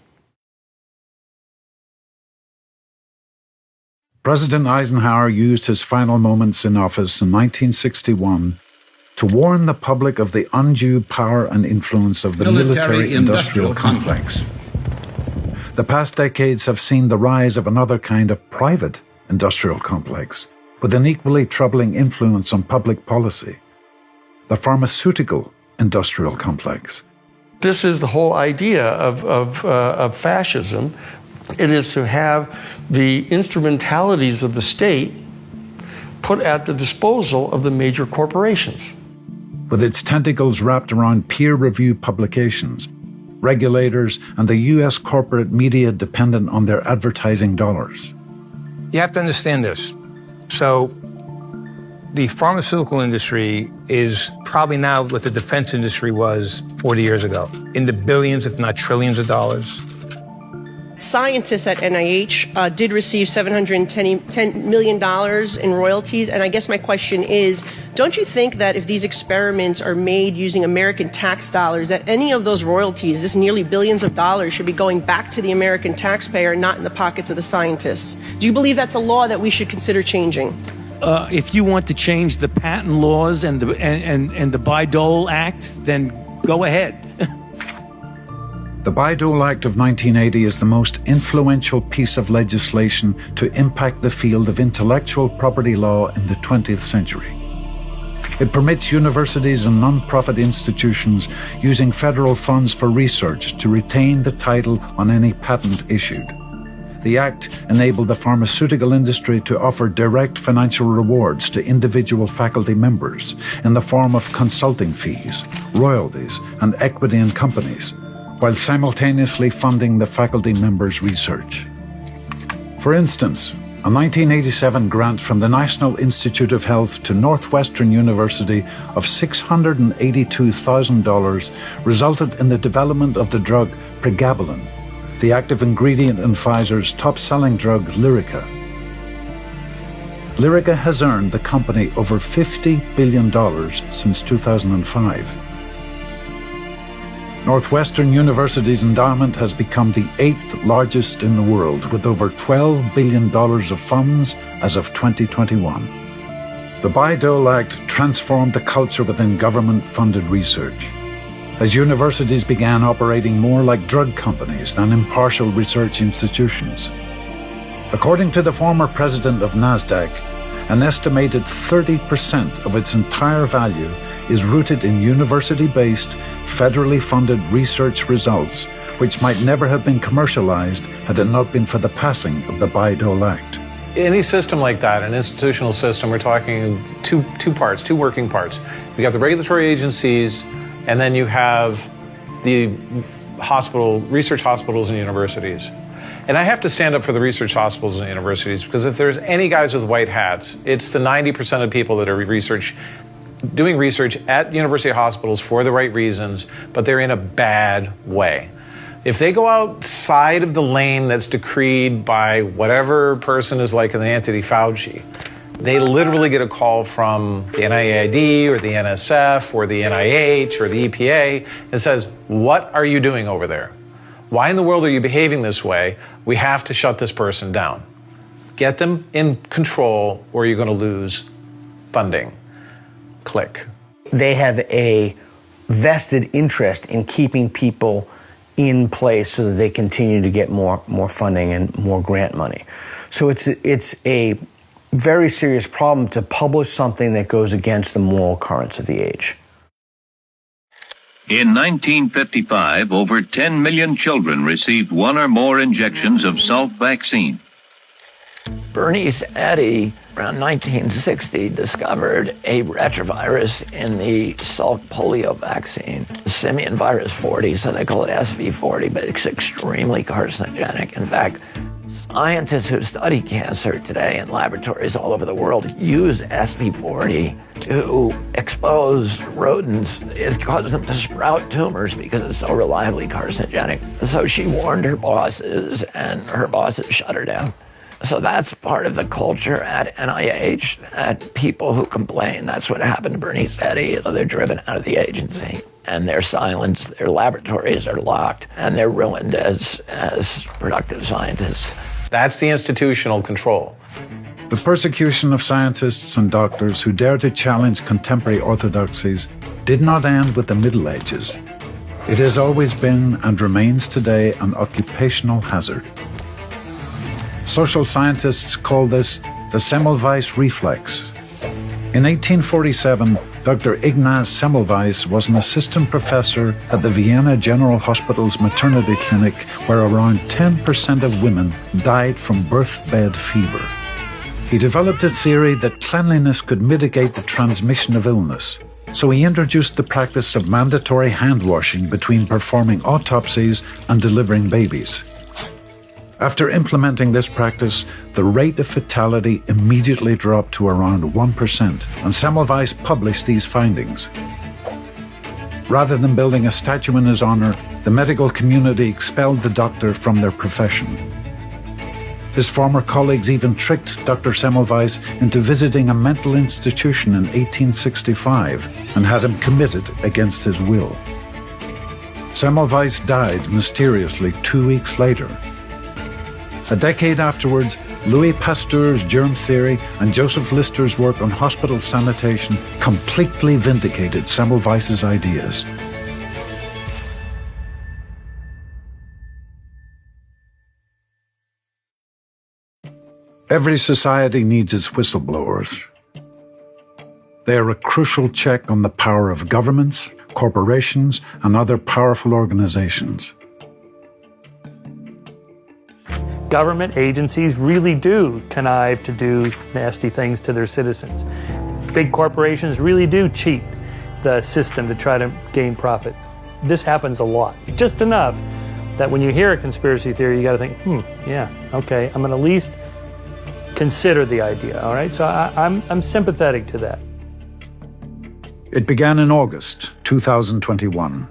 President Eisenhower used his final moments in office in 1961 to warn the public of the undue power and influence of the military-industrial complex. The past decades have seen the rise of another kind of private industrial complex with an equally troubling influence on public policy, the pharmaceutical industrial complex. This is the whole idea of fascism. It is to have the instrumentalities of the state put at the disposal of the major corporations. With its tentacles wrapped around peer-reviewed publications, regulators, and the U.S. corporate media dependent on their advertising dollars. You have to understand this. So, the pharmaceutical industry is probably now what the defense industry was 40 years ago, in the billions, if not trillions of dollars. Scientists at NIH did receive $710 million in royalties, and I guess my question is, don't you think that if these experiments are made using American tax dollars, that any of those royalties, this nearly billions of dollars, should be going back to the American taxpayer, not in the pockets of the scientists? Do you believe that's a law that we should consider changing? If you want to change the patent laws and the Bayh-Dole Act, then go ahead. The Bayh-Dole Act of 1980 is the most influential piece of legislation to impact the field of intellectual property law in the 20th century. It permits universities and non-profit institutions using federal funds for research to retain the title on any patent issued. The Act enabled the pharmaceutical industry to offer direct financial rewards to individual faculty members in the form of consulting fees, royalties, and equity in companies, while simultaneously funding the faculty members' research. For instance, a 1987 grant from the National Institute of Health to Northwestern University of $682,000 resulted in the development of the drug pregabalin, the active ingredient in Pfizer's top-selling drug, Lyrica. Lyrica has earned the company over $50 billion since 2005. Northwestern University's endowment has become the 8th largest in the world, with over $12 billion of funds as of 2021. The Bayh-Dole Act transformed the culture within government-funded research, as universities began operating more like drug companies than impartial research institutions. According to the former president of NASDAQ, an estimated 30% of its entire value is rooted in university-based, federally funded research results, which might never have been commercialized had it not been for the passing of the Bayh-Dole Act. Any system like that, an institutional system, we're talking two working parts. You got the regulatory agencies, and then you have the research hospitals and universities. And I have to stand up for the research hospitals and universities, because if there's any guys with white hats, it's the 90% of people that are doing research at university hospitals for the right reasons, but they're in a bad way. If they go outside of the lane that's decreed by whatever person is like an Anthony Fauci, they literally get a call from the NIAID or the NSF or the NIH or the EPA and says, what are you doing over there? Why in the world are you behaving this way? We have to shut this person down. Get them in control or you're going to lose funding. Click. They have a vested interest in keeping people in place so that they continue to get more funding and more grant money. So it's a very serious problem to publish something that goes against the moral currents of the age. In 1955, over 10 million children received one or more injections of Salk vaccine. Bernice Eddy, around 1960, discovered a retrovirus in the Salk polio vaccine, simian virus 40, so they call it SV40, but it's extremely carcinogenic. In fact, scientists who study cancer today in laboratories all over the world use SV40 to expose rodents. It causes them to sprout tumors because it's so reliably carcinogenic. So she warned her bosses, and her bosses shut her down. So that's part of the culture at NIH, at people who complain. That's what happened to Bernice Eddy. They're driven out of the agency, and they're silenced, their laboratories are locked, and they're ruined as productive scientists. That's the institutional control. The persecution of scientists and doctors who dare to challenge contemporary orthodoxies did not end with the Middle Ages. It has always been and remains today an occupational hazard. Social scientists call this the Semmelweis reflex. In 1847, Dr. Ignaz Semmelweis was an assistant professor at the Vienna General Hospital's maternity clinic, where around 10% of women died from birth bed fever. He developed a theory that cleanliness could mitigate the transmission of illness, so he introduced the practice of mandatory hand washing between performing autopsies and delivering babies. After implementing this practice, the rate of fatality immediately dropped to around 1%, and Semmelweis published these findings. Rather than building a statue in his honor, the medical community expelled the doctor from their profession. His former colleagues even tricked Dr. Semmelweis into visiting a mental institution in 1865 and had him committed against his will. Semmelweis died mysteriously 2 weeks later. A decade afterwards, Louis Pasteur's germ theory and Joseph Lister's work on hospital sanitation completely vindicated Semmelweis's ideas. Every society needs its whistleblowers. They are a crucial check on the power of governments, corporations, and other powerful organizations. Government agencies really do connive to do nasty things to their citizens. Big corporations really do cheat the system to try to gain profit. This happens a lot, just enough that when you hear a conspiracy theory, you got to think, yeah, okay, I'm going to at least consider the idea, all right? So I'm sympathetic to that. It began in August 2021.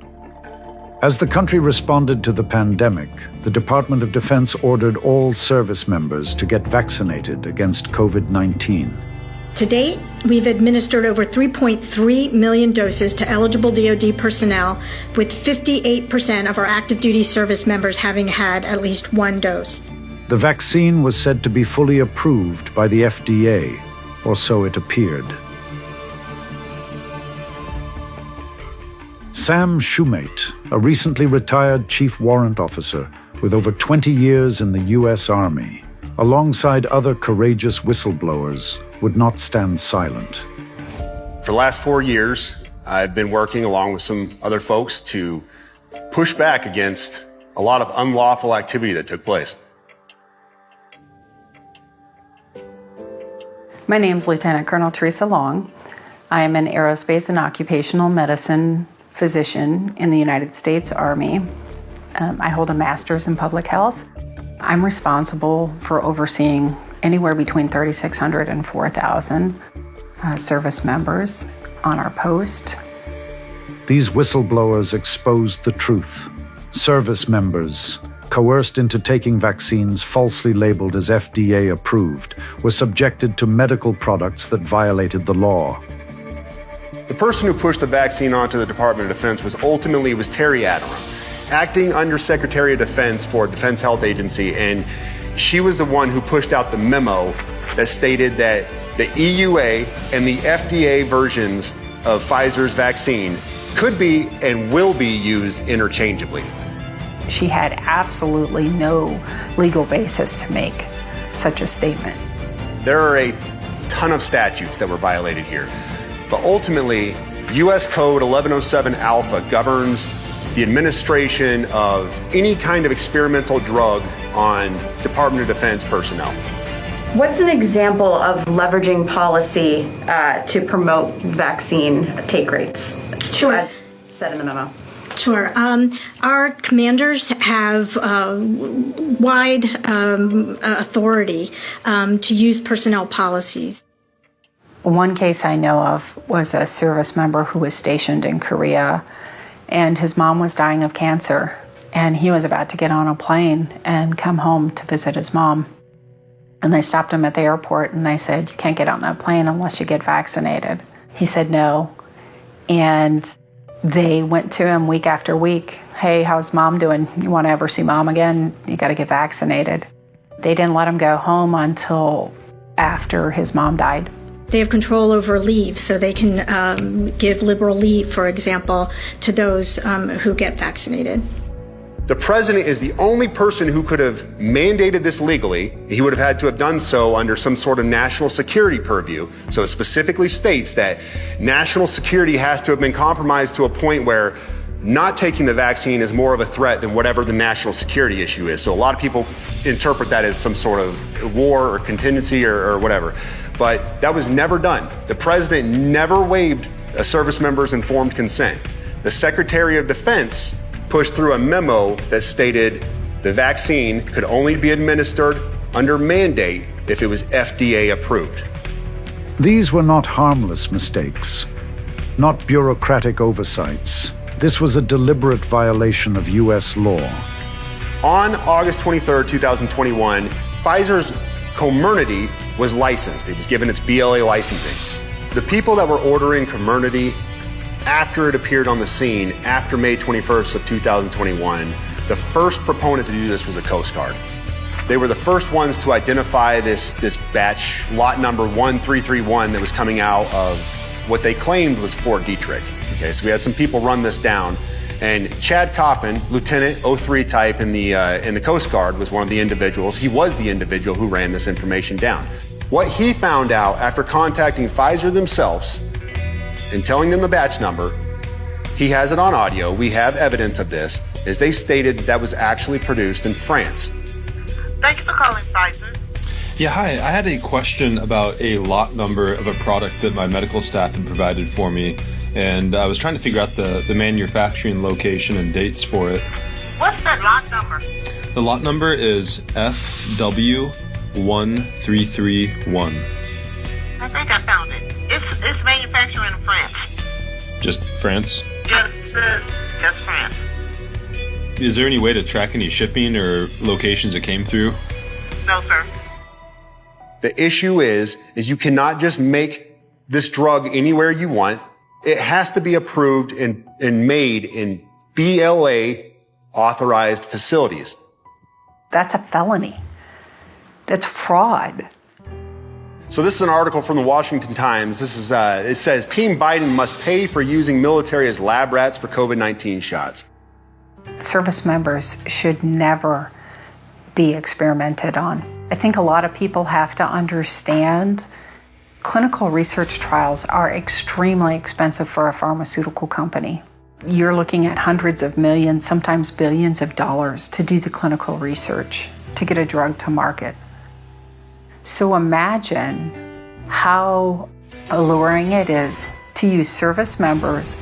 As the country responded to the pandemic, the Department of Defense ordered all service members to get vaccinated against COVID-19. To date, we've administered over 3.3 million doses to eligible DoD personnel, with 58% of our active duty service members having had at least one dose. The vaccine was said to be fully approved by the FDA, or so it appeared. Sam Shumate, a recently retired chief warrant officer with over 20 years in the U.S. Army, alongside other courageous whistleblowers, would not stand silent. For the last 4 years, I've been working along with some other folks to push back against a lot of unlawful activity that took place. My name is Lieutenant Colonel Teresa Long. I am an aerospace and occupational medicine physician in the United States Army. I hold a master's in public health. I'm responsible for overseeing anywhere between 3,600 and 4,000 service members on our post. These whistleblowers exposed the truth. Service members, coerced into taking vaccines falsely labeled as FDA approved, were subjected to medical products that violated the law. The person who pushed the vaccine onto the Department of Defense was Terry Aderam, acting Under Secretary of Defense for Defense Health Agency, and she was the one who pushed out the memo that stated that the EUA and the FDA versions of Pfizer's vaccine could be and will be used interchangeably. She had absolutely no legal basis to make such a statement. There are a ton of statutes that were violated here. But ultimately, U.S. Code 1107 Alpha governs the administration of any kind of experimental drug on Department of Defense personnel. What's an example of leveraging policy to promote vaccine take rates? Sure. As said in the memo. Sure. Our commanders have wide authority to use personnel policies. One case I know of was a service member who was stationed in Korea, and his mom was dying of cancer, and he was about to get on a plane and come home to visit his mom. And they stopped him at the airport and they said, "You can't get on that plane unless you get vaccinated." He said no. And they went to him week after week. "Hey, how's mom doing? You want to ever see mom again? You got to get vaccinated." They didn't let him go home until after his mom died. They have control over leave, so they can give liberal leave, for example, to those who get vaccinated. The president is the only person who could have mandated this legally. He would have had to have done so under some sort of national security purview. So it specifically states that national security has to have been compromised to a point where not taking the vaccine is more of a threat than whatever the national security issue is. So a lot of people interpret that as some sort of war or contingency or whatever. But that was never done. The president never waived a service member's informed consent. The Secretary of Defense pushed through a memo that stated the vaccine could only be administered under mandate if it was FDA approved. These were not harmless mistakes, not bureaucratic oversights. This was a deliberate violation of U.S. law. On August 23, 2021, Pfizer's Comirnaty was licensed. It was given its BLA licensing. The people that were ordering Comirnaty after it appeared on the scene, after May 21st of 2021, the first proponent to do this was the Coast Guard. They were the first ones to identify this batch, lot number 1331, that was coming out of what they claimed was Fort Detrick. Okay, so we had some people run this down, and Chad Coppin, Lieutenant 03 type in the Coast Guard, was one of the individuals. He was the individual who ran this information down. What he found out after contacting Pfizer themselves and telling them the batch number, he has it on audio, we have evidence of this, is they stated that was actually produced in France. Thank you for calling Pfizer. Yeah, hi. I had a question about a lot number of a product that my medical staff had provided for me, and I was trying to figure out the manufacturing location and dates for it. What's that lot number? The lot number is FW1331. I think I found it. It's manufactured in France. Just France? Just France. Is there any way to track any shipping or locations it came through? No, sir. The issue is you cannot just make this drug anywhere you want. It has to be approved and made in BLA authorized facilities. That's a felony. That's fraud. So this is an article from the Washington Times. This is, it says, Team Biden must pay for using military as lab rats for COVID-19 shots. Service members should never be experimented on. I think a lot of people have to understand clinical research trials are extremely expensive for a pharmaceutical company. You're looking at hundreds of millions, sometimes billions of dollars to do the clinical research, to get a drug to market. So imagine how alluring it is to use service members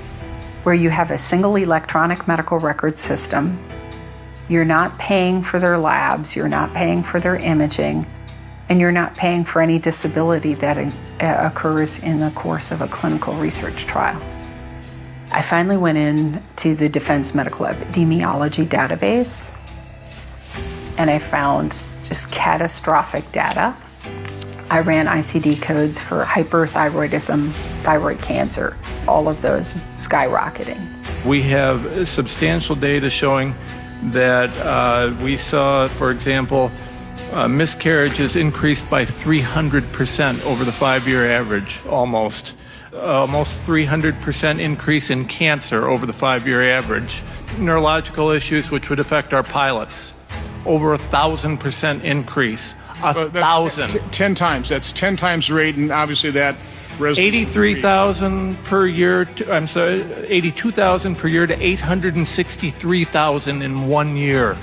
where you have a single electronic medical record system. You're not paying for their labs, you're not paying for their imaging, and you're not paying for any disability that occurs in the course of a clinical research trial. I finally went into the Defense Medical Epidemiology database, and I found just catastrophic data. I ran ICD codes for hyperthyroidism, thyroid cancer, all of those skyrocketing. We have substantial data showing that we saw, for example, miscarriages increased by 300% over the 5-year average, almost 300% increase in cancer over the 5-year average. Neurological issues which would affect our pilots, over 1,000% increase. 1,000. 10 times. That's 10 times the rate, and obviously that 83,000 per year. 82,000 per year to 863,000 in 1 year.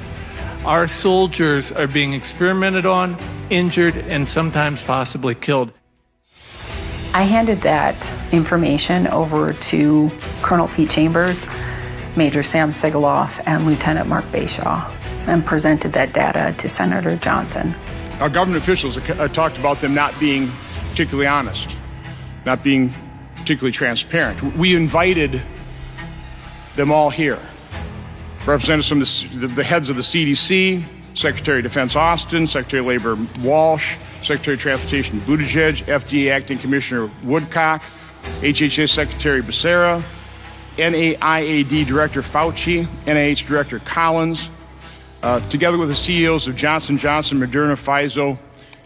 Our soldiers are being experimented on, injured, and sometimes possibly killed. I handed that information over to Colonel Pete Chambers, Major Sam Sigaloff, and Lieutenant Mark Bayshaw, and presented that data to Senator Johnson. Our government officials talked about them not being particularly honest, not being particularly transparent. We invited them all here. Representatives from the heads of the CDC, Secretary of Defense Austin, Secretary of Labor Walsh, Secretary of Transportation Buttigieg, FDA Acting Commissioner Woodcock, HHS Secretary Becerra, NIAID Director Fauci, NIH Director Collins, together with the CEOs of Johnson & Johnson, Moderna, Pfizer,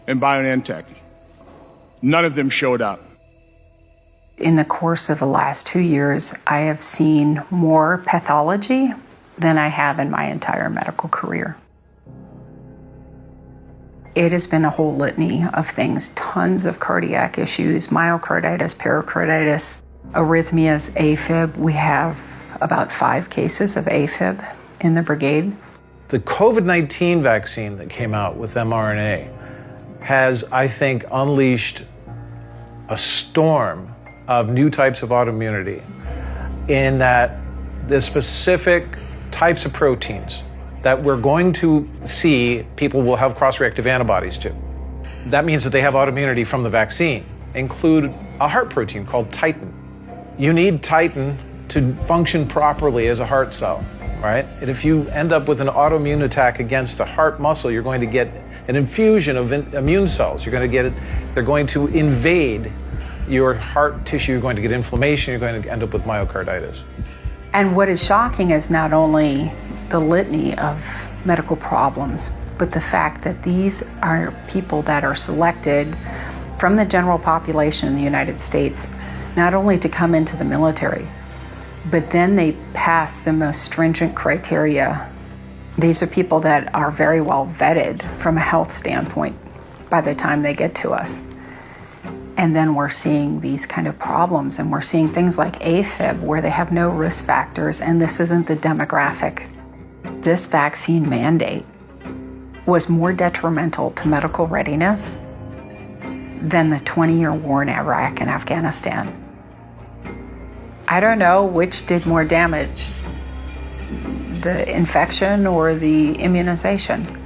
and BioNTech. None of them showed up. In the course of the last 2 years, I have seen more pathology than I have in my entire medical career. It has been a whole litany of things, tons of cardiac issues, myocarditis, pericarditis, arrhythmias, AFib. We have about 5 cases of AFib in the brigade. The COVID-19 vaccine that came out with mRNA has, I think, unleashed a storm of new types of autoimmunity in that the specific types of proteins that we're going to see people will have cross-reactive antibodies to. That means that they have autoimmunity from the vaccine, include a heart protein called titin. You need titin to function properly as a heart cell, right? And if you end up with an autoimmune attack against the heart muscle, you're going to get an infusion of immune cells. You're going to get it, they're going to invade your heart tissue, you're going to get inflammation, you're going to end up with myocarditis. And what is shocking is not only the litany of medical problems, but the fact that these are people that are selected from the general population in the United States, not only to come into the military, but then they pass the most stringent criteria. These are people that are very well vetted from a health standpoint by the time they get to us. And then we're seeing these kind of problems, and we're seeing things like AFib where they have no risk factors, and this isn't the demographic. This vaccine mandate was more detrimental to medical readiness than the 20-year war in Iraq and Afghanistan. I don't know which did more damage, the infection or the immunization,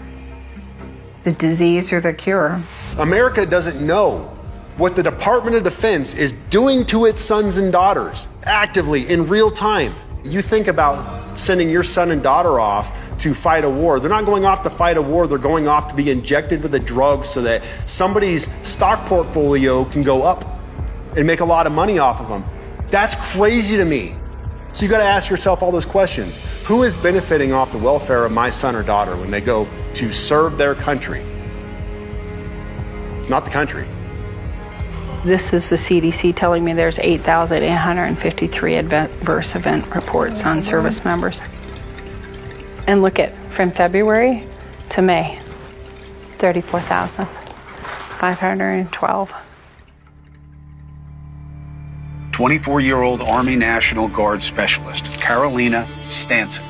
the disease or the cure. America doesn't know what the Department of Defense is doing to its sons and daughters actively in real time. You think about sending your son and daughter off to fight a war. They're not going off to fight a war, they're going off to be injected with a drug so that somebody's stock portfolio can go up and make a lot of money off of them. That's crazy to me. So you gotta ask yourself all those questions. Who is benefiting off the welfare of my son or daughter when they go to serve their country? It's not the country. This is the CDC telling me there's 8,853 adverse event reports on service members. And look at, from February to May, 34,512. 24-year-old Army National Guard specialist, Carolina Stancic.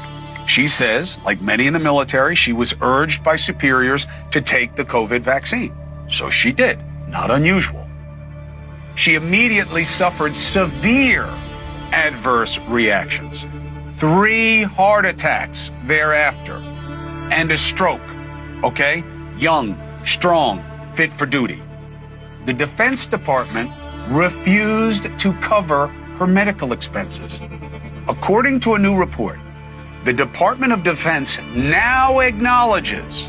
She says, like many in the military, she was urged by superiors to take the COVID vaccine. So she did, not unusual. She immediately suffered severe adverse reactions, 3 heart attacks thereafter, and a stroke, okay? Young, strong, fit for duty. The Defense Department refused to cover her medical expenses. According to a new report, the Department of Defense now acknowledges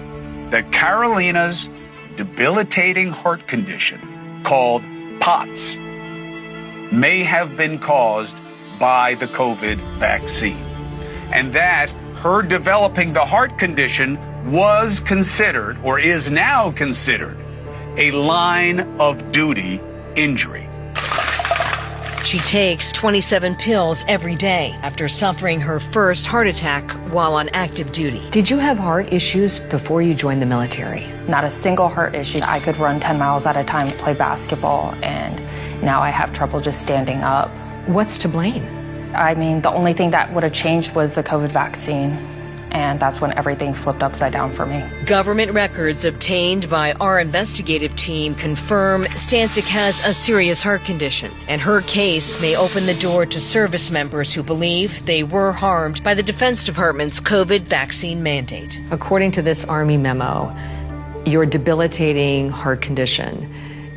that Carolina's debilitating heart condition, called POTS, may have been caused by the COVID vaccine, and that her developing the heart condition was considered, or is now considered, a line of duty injury. She takes 27 pills every day after suffering her first heart attack while on active duty. Did you have heart issues before you joined the military? Not a single heart issue. I could run 10 miles at a time, play basketball, and now I have trouble just standing up. What's to blame? I mean, the only thing that would have changed was the COVID vaccine, and that's when everything flipped upside down for me. Government records obtained by our investigative team confirm Stancic has a serious heart condition, and her case may open the door to service members who believe they were harmed by the Defense Department's COVID vaccine mandate. According to this Army memo, your debilitating heart condition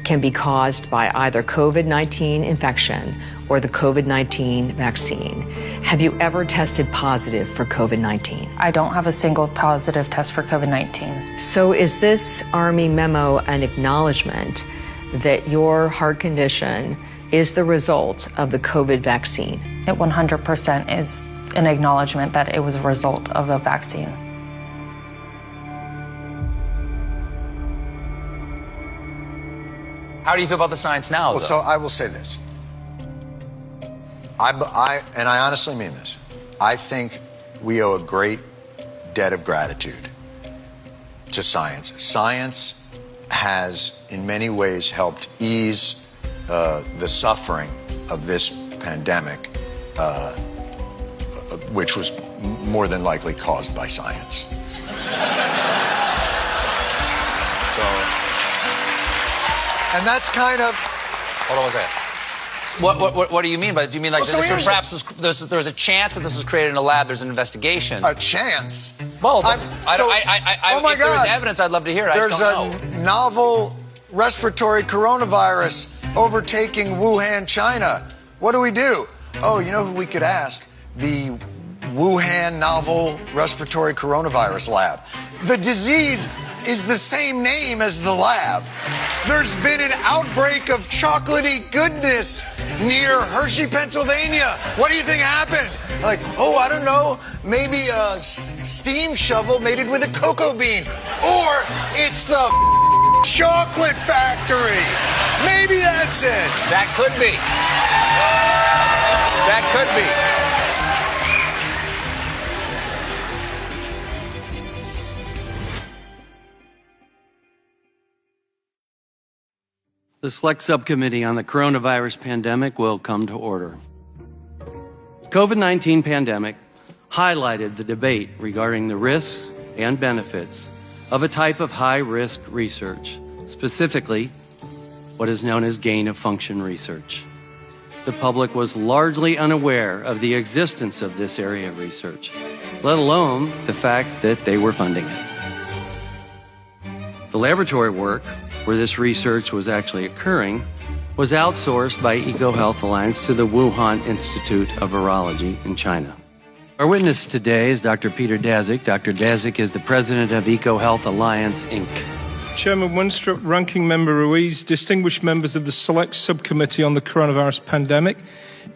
can be caused by either COVID-19 infection or the COVID-19 vaccine. Have you ever tested positive for COVID-19? I don't have a single positive test for COVID-19. So is this Army memo an acknowledgement that your heart condition is the result of the COVID vaccine? It 100% is an acknowledgement that it was a result of the vaccine. How do you feel about the science now, though? Well, so I will say this. And I honestly mean this. I think we owe a great debt of gratitude to science. Science has, in many ways, helped ease the suffering of this pandemic which was more than likely caused by science. And that's kind of... Hold on one second. What do you mean by it? Do you mean like perhaps there's a chance that this was created in a lab, there's an investigation? A chance? Well, oh my if God. there's evidence, I'd love to hear it. There's I just don't know. A novel respiratory coronavirus overtaking Wuhan, China. What do we do? Oh, you know who we could ask? The Wuhan Novel Respiratory Coronavirus Lab. The disease is the same name as the lab. There's been an outbreak of chocolatey goodness near Hershey, Pennsylvania. What do you think happened? Like, oh, I don't know, maybe a steam shovel mated with a cocoa bean. Or it's the chocolate factory. Maybe that's it. That could be. That could be. The Select Subcommittee on the Coronavirus Pandemic will come to order. The COVID-19 pandemic highlighted the debate regarding the risks and benefits of a type of high-risk research, specifically what is known as gain-of-function research. The public was largely unaware of the existence of this area of research, let alone the fact that they were funding it. The laboratory work where this research was actually occurring was outsourced by EcoHealth Alliance to the Wuhan Institute of Virology in China. Our witness today is Dr. Peter Daszak. Dr. Daszak is the president of EcoHealth Alliance, Inc. Chairman Winstrup, Ranking Member Ruiz, distinguished members of the Select Subcommittee on the Coronavirus Pandemic,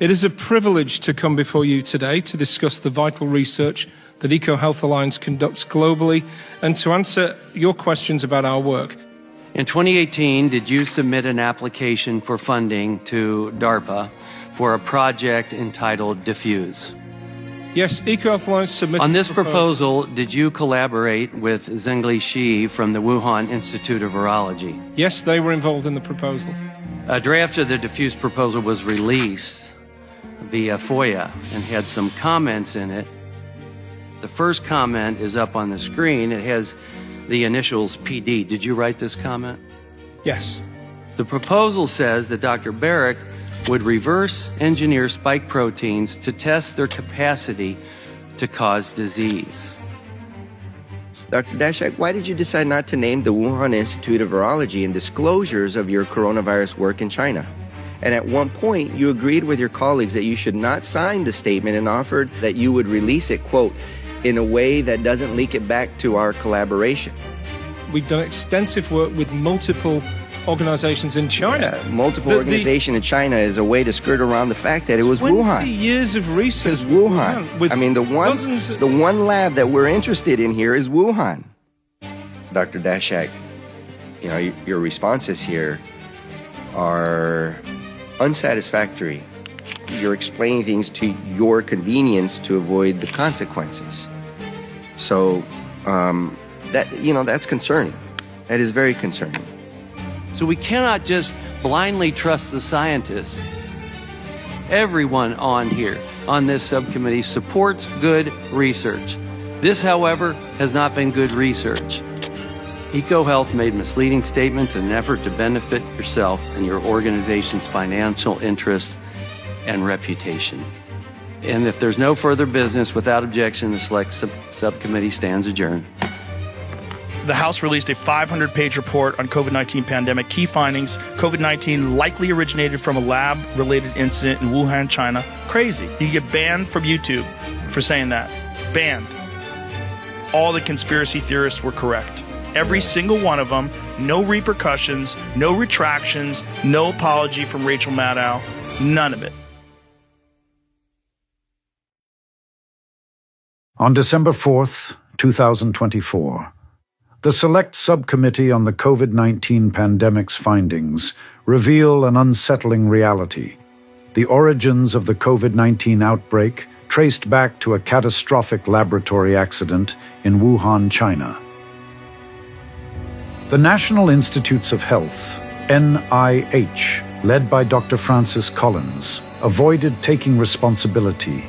it is a privilege to come before you today to discuss the vital research that EcoHealth Alliance conducts globally and to answer your questions about our work. In 2018, did you submit an application for funding to DARPA for a project entitled Diffuse? Yes, EcoHealth Alliance submitted... On this proposal, did you collaborate with Zhengli Shi from the Wuhan Institute of Virology? Yes, they were involved in the proposal. A draft of the Diffuse proposal was released via FOIA and had some comments in it. The first comment is up on the screen. It has the initials PD. Did you write this comment? Yes. The proposal says that Dr. Barrick would reverse engineer spike proteins to test their capacity to cause disease. Dr. Daszak, why did you decide not to name the Wuhan Institute of Virology in disclosures of your coronavirus work in China? And at one point, you agreed with your colleagues that you should not sign the statement and offered that you would release it, quote, in a way that doesn't leak it back to our collaboration. We've done extensive work with multiple organizations in China. Yeah, multiple organizations in China is a way to skirt around the fact that it was Wuhan. 20 years of research. It's Wuhan. I mean, the one lab that we're interested in here is Wuhan. Dr. Daszak, you know, your responses here are unsatisfactory. You're explaining things to your convenience to avoid the consequences. So, that's concerning. That is very concerning. So we cannot just blindly trust the scientists. Everyone on here, on this subcommittee, supports good research. This, however, has not been good research. EcoHealth made misleading statements in an effort to benefit yourself and your organization's financial interests and reputation. And if there's no further business, without objection, the Select Subcommittee stands adjourned. The House released a 500-page report on COVID-19 pandemic. Key findings: COVID-19 likely originated from a lab-related incident in Wuhan, China. Crazy. You get banned from YouTube for saying that. Banned. All the conspiracy theorists were correct. Every single one of them. No repercussions, no retractions, no apology from Rachel Maddow. None of it. On December 4th, 2024, the Select Subcommittee on the COVID-19 pandemic's findings reveal an unsettling reality. The origins of the COVID-19 outbreak traced back to a catastrophic laboratory accident in Wuhan, China. The National Institutes of Health, NIH, led by Dr. Francis Collins, avoided taking responsibility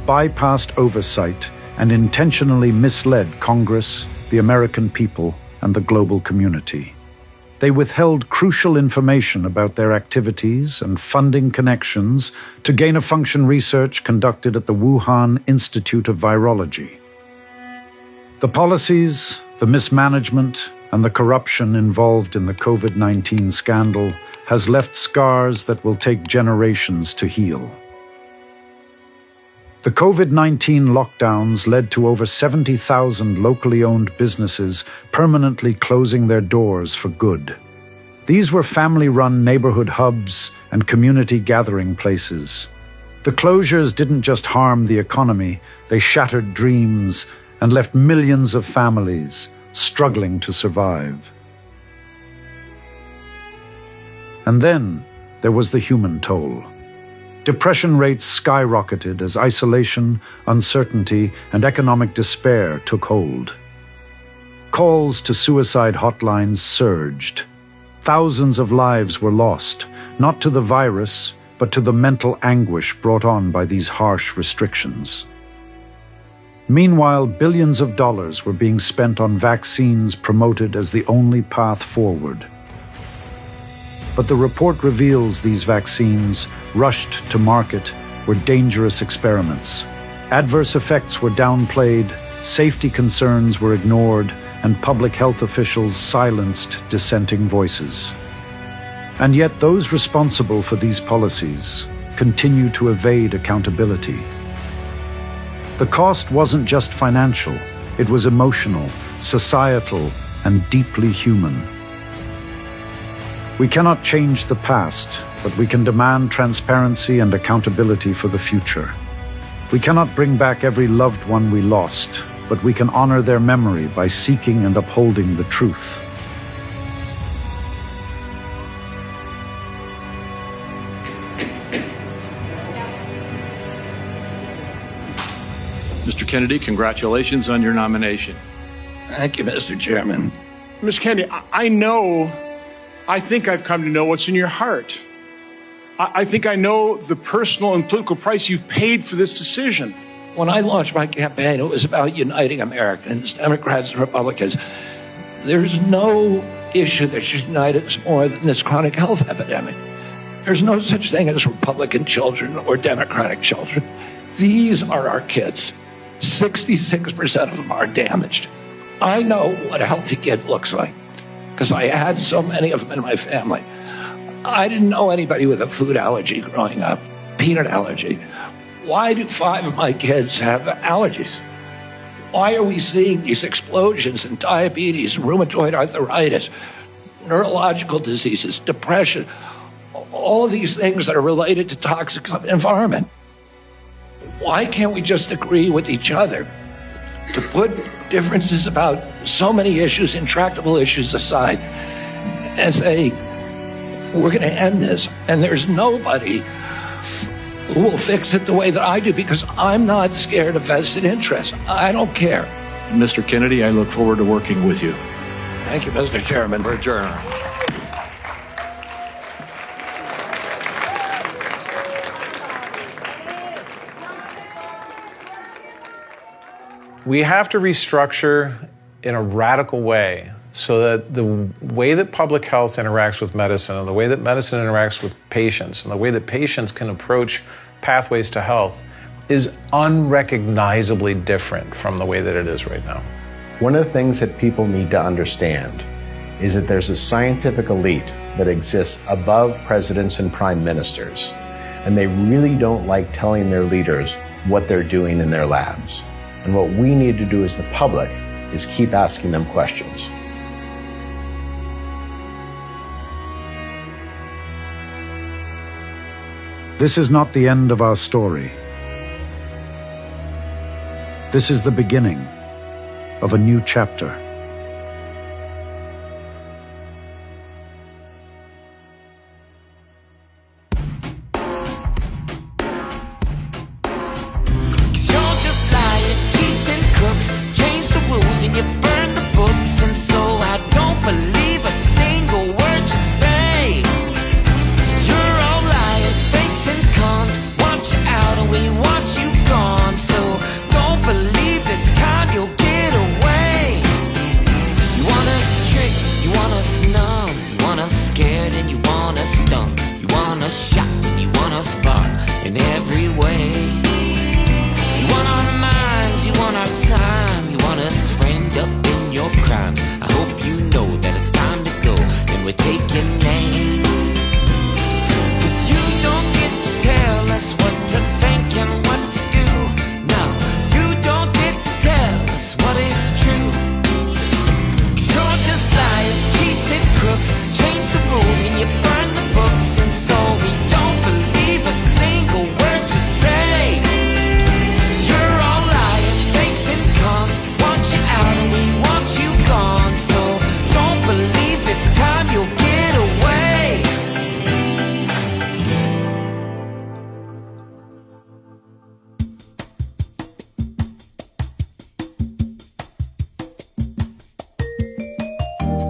bypassed oversight and intentionally misled Congress, the American people, and the global community. They withheld crucial information about their activities and funding connections to gain-of-function research conducted at the Wuhan Institute of Virology. The policies, the mismanagement, and the corruption involved in the COVID-19 scandal has left scars that will take generations to heal. The COVID-19 lockdowns led to over 70,000 locally owned businesses permanently closing their doors for good. These were family-run neighborhood hubs and community gathering places. The closures didn't just harm the economy, they shattered dreams and left millions of families struggling to survive. And then there was the human toll. Depression rates skyrocketed as isolation, uncertainty, and economic despair took hold. Calls to suicide hotlines surged. Thousands of lives were lost, not to the virus, but to the mental anguish brought on by these harsh restrictions. Meanwhile, billions of dollars were being spent on vaccines promoted as the only path forward. But the report reveals these vaccines, rushed to market, were dangerous experiments. Adverse effects were downplayed, safety concerns were ignored, and public health officials silenced dissenting voices. And yet those responsible for these policies continue to evade accountability. The cost wasn't just financial, it was emotional, societal, and deeply human. We cannot change the past, but we can demand transparency and accountability for the future. We cannot bring back every loved one we lost, but we can honor their memory by seeking and upholding the truth. Mr. Kennedy, congratulations on your nomination. Thank you, Mr. Chairman. Ms. Kennedy, I think I've come to know what's in your heart. I think I know the personal and political price you've paid for this decision. When I launched my campaign, it was about uniting Americans, Democrats and Republicans. There's no issue that should unite us more than this chronic health epidemic. There's no such thing as Republican children or Democratic children. These are our kids. 66% of them are damaged. I know what a healthy kid looks like, because I had so many of them in my family. I didn't know anybody with a food allergy growing up, peanut allergy. Why do 5 of my kids have allergies? Why are we seeing these explosions in diabetes, rheumatoid arthritis, neurological diseases, depression, all of these things that are related to toxic environment? Why can't we just agree with each other to put differences about so many issues, intractable issues aside, and say, we're going to end this, and there's nobody who will fix it the way that I do, because I'm not scared of vested interest. I don't care. Mr. Kennedy, I look forward to working with you. Thank you, Mr. Chairman. We're adjourned. We have to restructure in a radical way so that the way that public health interacts with medicine and the way that medicine interacts with patients and the way that patients can approach pathways to health is unrecognizably different from the way that it is right now. One of the things that people need to understand is that there's a scientific elite that exists above presidents and prime ministers, and they really don't like telling their leaders what they're doing in their labs. And what we need to do as the public is keep asking them questions. This is not the end of our story. This is the beginning of a new chapter. We want you gone.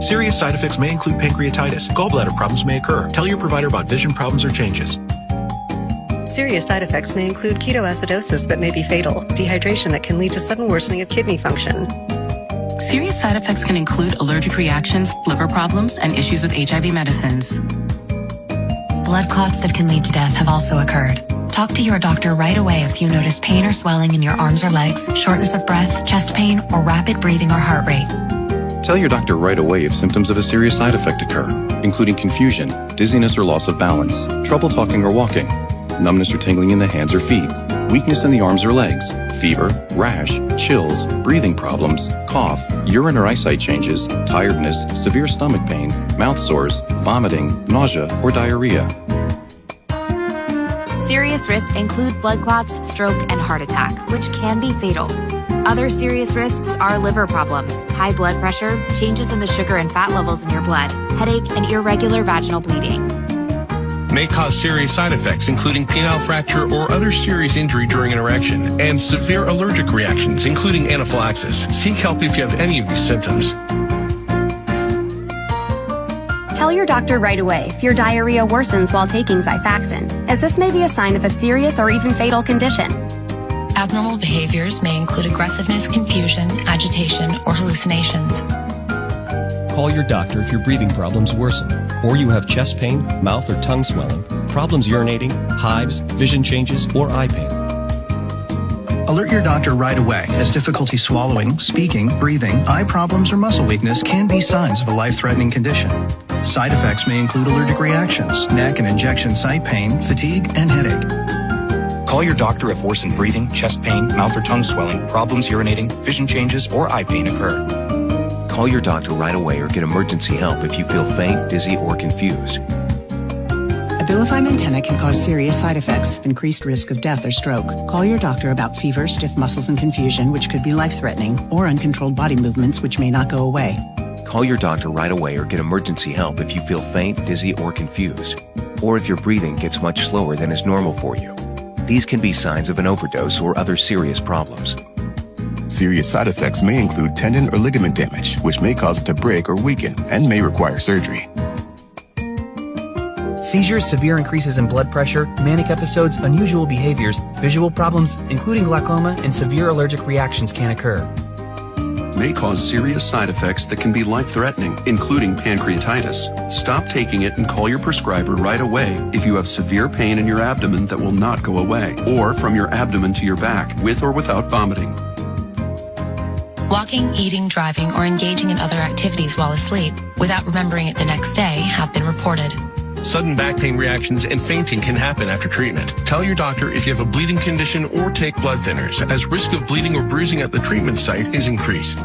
Serious side effects may include pancreatitis. Gallbladder problems may occur. Tell your provider about vision problems or changes. Serious side effects may include ketoacidosis that may be fatal, dehydration that can lead to sudden worsening of kidney function. Serious side effects can include allergic reactions, liver problems, and issues with HIV medicines. Blood clots that can lead to death have also occurred. Talk to your doctor right away if you notice pain or swelling in your arms or legs, shortness of breath, chest pain, or rapid breathing or heart rate. Tell your doctor right away if symptoms of a serious side effect occur, including confusion, dizziness or loss of balance, trouble talking or walking, numbness or tingling in the hands or feet, weakness in the arms or legs, fever, rash, chills, breathing problems, cough, urine or eyesight changes, tiredness, severe stomach pain, mouth sores, vomiting, nausea, or diarrhea. Serious risks include blood clots, stroke, and heart attack, which can be fatal. Other serious risks are liver problems, high blood pressure, changes in the sugar and fat levels in your blood, headache, and irregular vaginal bleeding. May cause serious side effects, including penile fracture or other serious injury during an erection, and severe allergic reactions, including anaphylaxis. Seek help if you have any of these symptoms. Tell your doctor right away if your diarrhea worsens while taking Xifaxan, as this may be a sign of a serious or even fatal condition. Abnormal behaviors may include aggressiveness, confusion, agitation, or hallucinations. Call your doctor if your breathing problems worsen, or you have chest pain, mouth or tongue swelling, problems urinating, hives, vision changes, or eye pain. Alert your doctor right away, as difficulty swallowing, speaking, breathing, eye problems, or muscle weakness can be signs of a life-threatening condition. Side effects may include allergic reactions, neck and injection site pain, fatigue, and headache. Call your doctor if worsened breathing, chest pain, mouth or tongue swelling, problems urinating, vision changes, or eye pain occur. Call your doctor right away or get emergency help if you feel faint, dizzy, or confused. Abilify Maintena can cause serious side effects, increased risk of death or stroke. Call your doctor about fever, stiff muscles and confusion, which could be life-threatening, or uncontrolled body movements, which may not go away. Call your doctor right away or get emergency help if you feel faint, dizzy, or confused, or if your breathing gets much slower than is normal for you. These can be signs of an overdose or other serious problems. Serious side effects may include tendon or ligament damage, which may cause it to break or weaken and may require surgery. Seizures, severe increases in blood pressure, manic episodes, unusual behaviors, visual problems, including glaucoma, and severe allergic reactions can occur. May cause serious side effects that can be life-threatening, including pancreatitis. Stop taking it and call your prescriber right away if you have severe pain in your abdomen that will not go away, or from your abdomen to your back, with or without vomiting. Walking, eating, driving, or engaging in other activities while asleep without remembering it the next day have been reported. Sudden back pain reactions and fainting can happen after treatment. Tell your doctor if you have a bleeding condition or take blood thinners, as risk of bleeding or bruising at the treatment site is increased.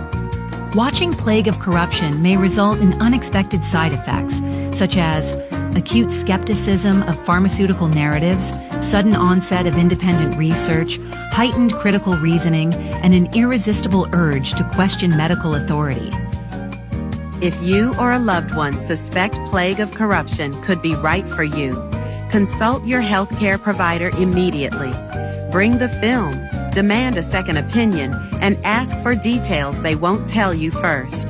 Watching Plague of Corruption may result in unexpected side effects, such as acute skepticism of pharmaceutical narratives, sudden onset of independent research, heightened critical reasoning, and an irresistible urge to question medical authority. If you or a loved one suspect Plague of Corruption could be right for you, consult your healthcare provider immediately. Bring the film, demand a second opinion, and ask for details they won't tell you first.